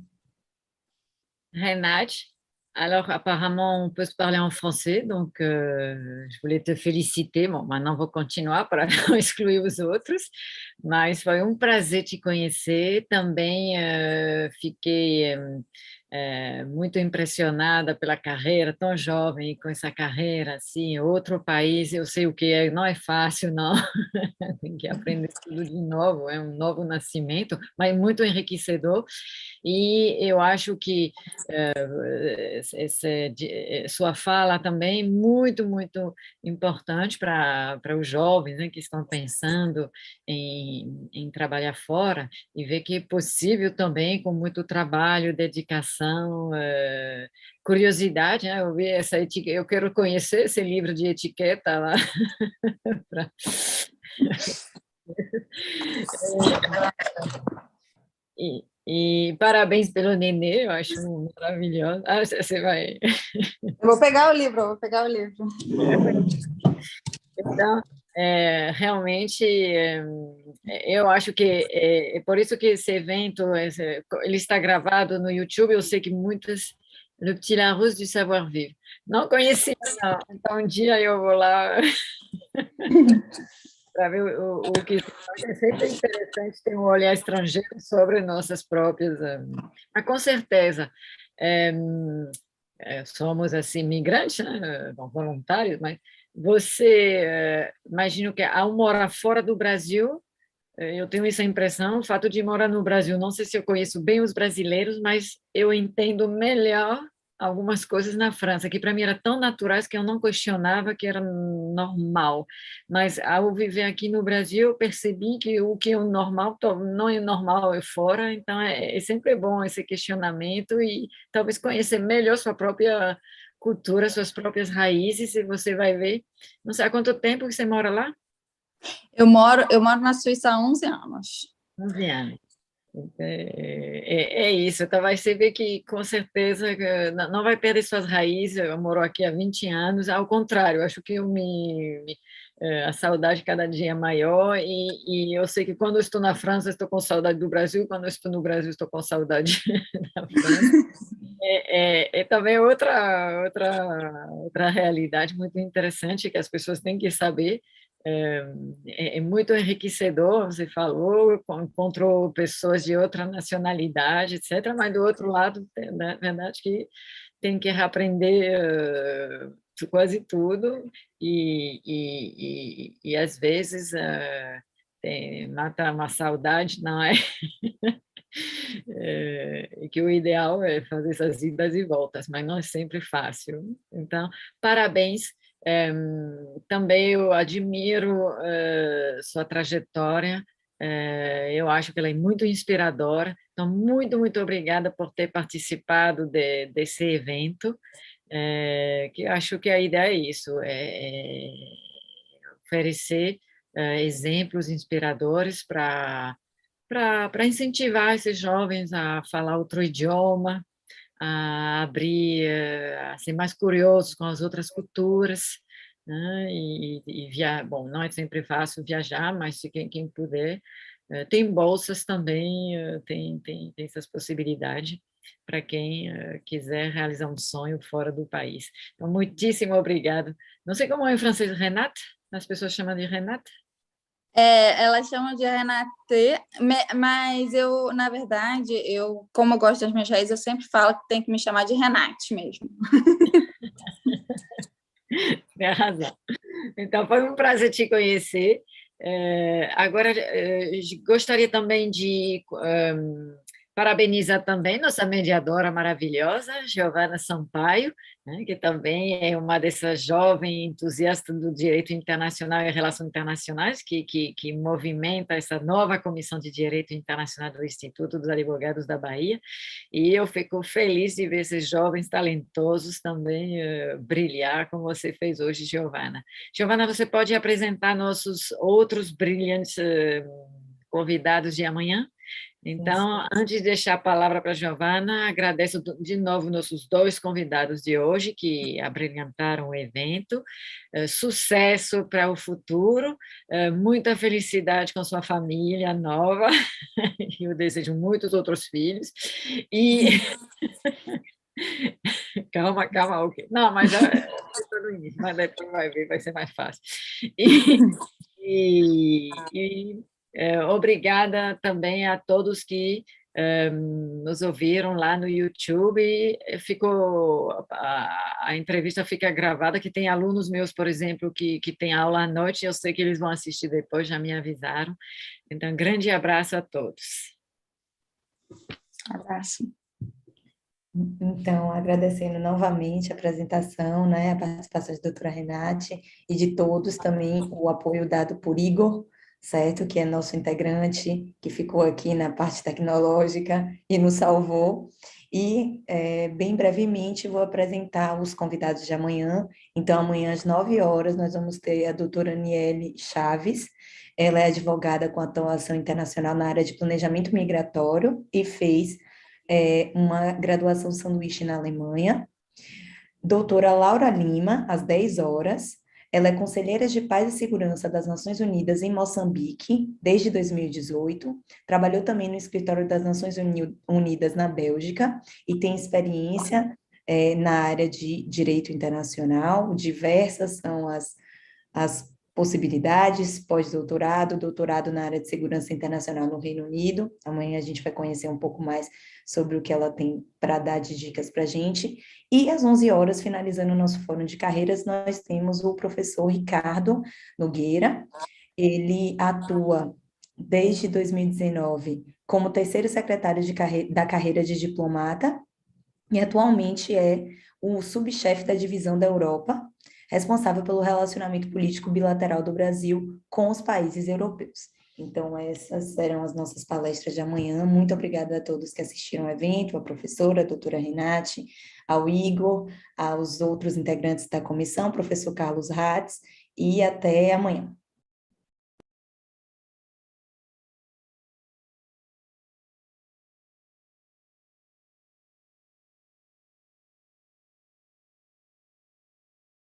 Renate? Alors, apparemment, on peut se parler en français, donc je voulais te féliciter. Bom, maintenant vou continuar para não excluir os outros, mas foi um prazer te conhecer. Também fiquei muito impressionada pela carreira, tão jovem, com essa carreira, assim, outro país, eu sei o que é, não é fácil, não, tem que aprender tudo de novo, é um novo nascimento, mas muito enriquecedor, e eu acho que sua fala também muito, muito importante para os jovens, né, que estão pensando em trabalhar fora e ver que é possível também com muito trabalho, dedicação, curiosidade, né? Eu vi essa etiqueta, eu quero conhecer esse livro de etiqueta lá. E parabéns pelo nenê, eu acho maravilhoso. Ah, você vai. Eu vou pegar o livro, eu vou pegar o livro. Então, realmente, eu acho que é por isso que esse evento, ele está gravado no YouTube, eu sei que muitas, Le Petit Larousse du Savoir-Vivre. Não conhecia, não. Então, um dia eu vou lá para ver o que é sempre interessante ter um olhar estrangeiro sobre nossas próprias. Mas, com certeza, somos assim migrantes, né? Bom, voluntários, mas você, imagino que ao morar fora do Brasil, eu tenho essa impressão, o fato de morar no Brasil, não sei se eu conheço bem os brasileiros, mas eu entendo melhor algumas coisas na França, que para mim eram tão naturais que eu não questionava que era normal. Mas ao viver aqui no Brasil, eu percebi que o que é o normal não é normal é fora, então é sempre bom esse questionamento e talvez conhecer melhor sua própria cultura, suas próprias raízes, e você vai ver. Não sei há quanto tempo que você mora lá? Eu moro na Suíça há 11 anos. 11 anos. É isso, então vai você ver que com certeza não vai perder suas raízes. Eu moro aqui há 20 anos, ao contrário, acho que a saudade cada dia é maior, e eu sei que quando eu estou na França, estou com saudade do Brasil, quando eu estou no Brasil, estou com saudade da França. É também outra realidade muito interessante que as pessoas têm que saber. É muito enriquecedor, você falou, encontrou pessoas de outra nacionalidade, etc., mas do outro lado, na verdade, que tem que reaprender quase tudo, e às vezes mata uma saudade, não é? E que o ideal é fazer essas idas e voltas, mas não é sempre fácil. Então, parabéns. Também eu admiro sua trajetória, eu acho que ela é muito inspiradora. Então, muito, muito obrigada por ter participado desse evento, que eu acho que a ideia é isso, é oferecer exemplos inspiradores para incentivar esses jovens a falar outro idioma, a abrir, a ser mais curiosos com as outras culturas, né? Bom, não é sempre fácil viajar, mas se quem puder, tem bolsas também, tem essas possibilidades para quem quiser realizar um sonho fora do país. Então, muitíssimo obrigado. Não sei como é em francês, Renate? As pessoas chamam de Renate? Elas chamam de Renate, mas eu, na verdade, como eu gosto das minhas raízes, eu sempre falo que tem que me chamar de Renate mesmo. Tem razão. Então, foi um prazer te conhecer. Agora, gostaria também de parabenizar também nossa mediadora maravilhosa, Giovana Sampaio, né, que também é uma dessas jovens entusiastas do direito internacional e relações internacionais, que movimenta essa nova Comissão de Direito Internacional do Instituto dos Advogados da Bahia, e eu fico feliz de ver esses jovens talentosos também brilhar como você fez hoje, Giovana. Giovana, você pode apresentar nossos outros brilhantes convidados de amanhã? Então, antes de deixar a palavra para a Giovana, agradeço de novo nossos dois convidados de hoje, que abrilhantaram o evento. Sucesso para o futuro, muita felicidade com sua família nova, e eu desejo muitos outros filhos. Calma, calma, ok. Não, mas já estou no início, mas depois vai ver, vai ser mais fácil. E, obrigada também a todos que nos ouviram lá no YouTube. Ficou, a entrevista fica gravada, que tem alunos meus, por exemplo, que têm aula à noite, eu sei que eles vão assistir depois, já me avisaram. Então, grande abraço a todos. Abraço. Então, agradecendo novamente a apresentação, né, a participação da doutora Renate e de todos também o apoio dado por Igor, certo? Que é nosso integrante, que ficou aqui na parte tecnológica e nos salvou. E, bem brevemente, vou apresentar os convidados de amanhã. Então, amanhã às 9 horas, nós vamos ter a doutora Aniele Chaves. Ela é advogada com atuação internacional na área de planejamento migratório e fez uma graduação sanduíche na Alemanha. Doutora Laura Lima, às 10 horas. Ela é conselheira de paz e segurança das Nações Unidas em Moçambique, desde 2018. Trabalhou também no escritório das Nações Unidas na Bélgica e tem experiência na área de direito internacional. Diversas são as possibilidades, pós-doutorado, doutorado na área de segurança internacional no Reino Unido. Amanhã a gente vai conhecer um pouco mais sobre o que ela tem para dar de dicas para a gente. E às 11 horas, finalizando o nosso fórum de carreiras, nós temos o professor Ricardo Nogueira. Ele atua desde 2019 como terceiro secretário da carreira de diplomata e atualmente é o subchefe da divisão da Europa, responsável pelo relacionamento político bilateral do Brasil com os países europeus. Então, essas serão as nossas palestras de amanhã. Muito obrigada a todos que assistiram ao evento, a professora, a doutora Renate, ao Igor, aos outros integrantes da comissão, professor Carlos Ratz, e até amanhã.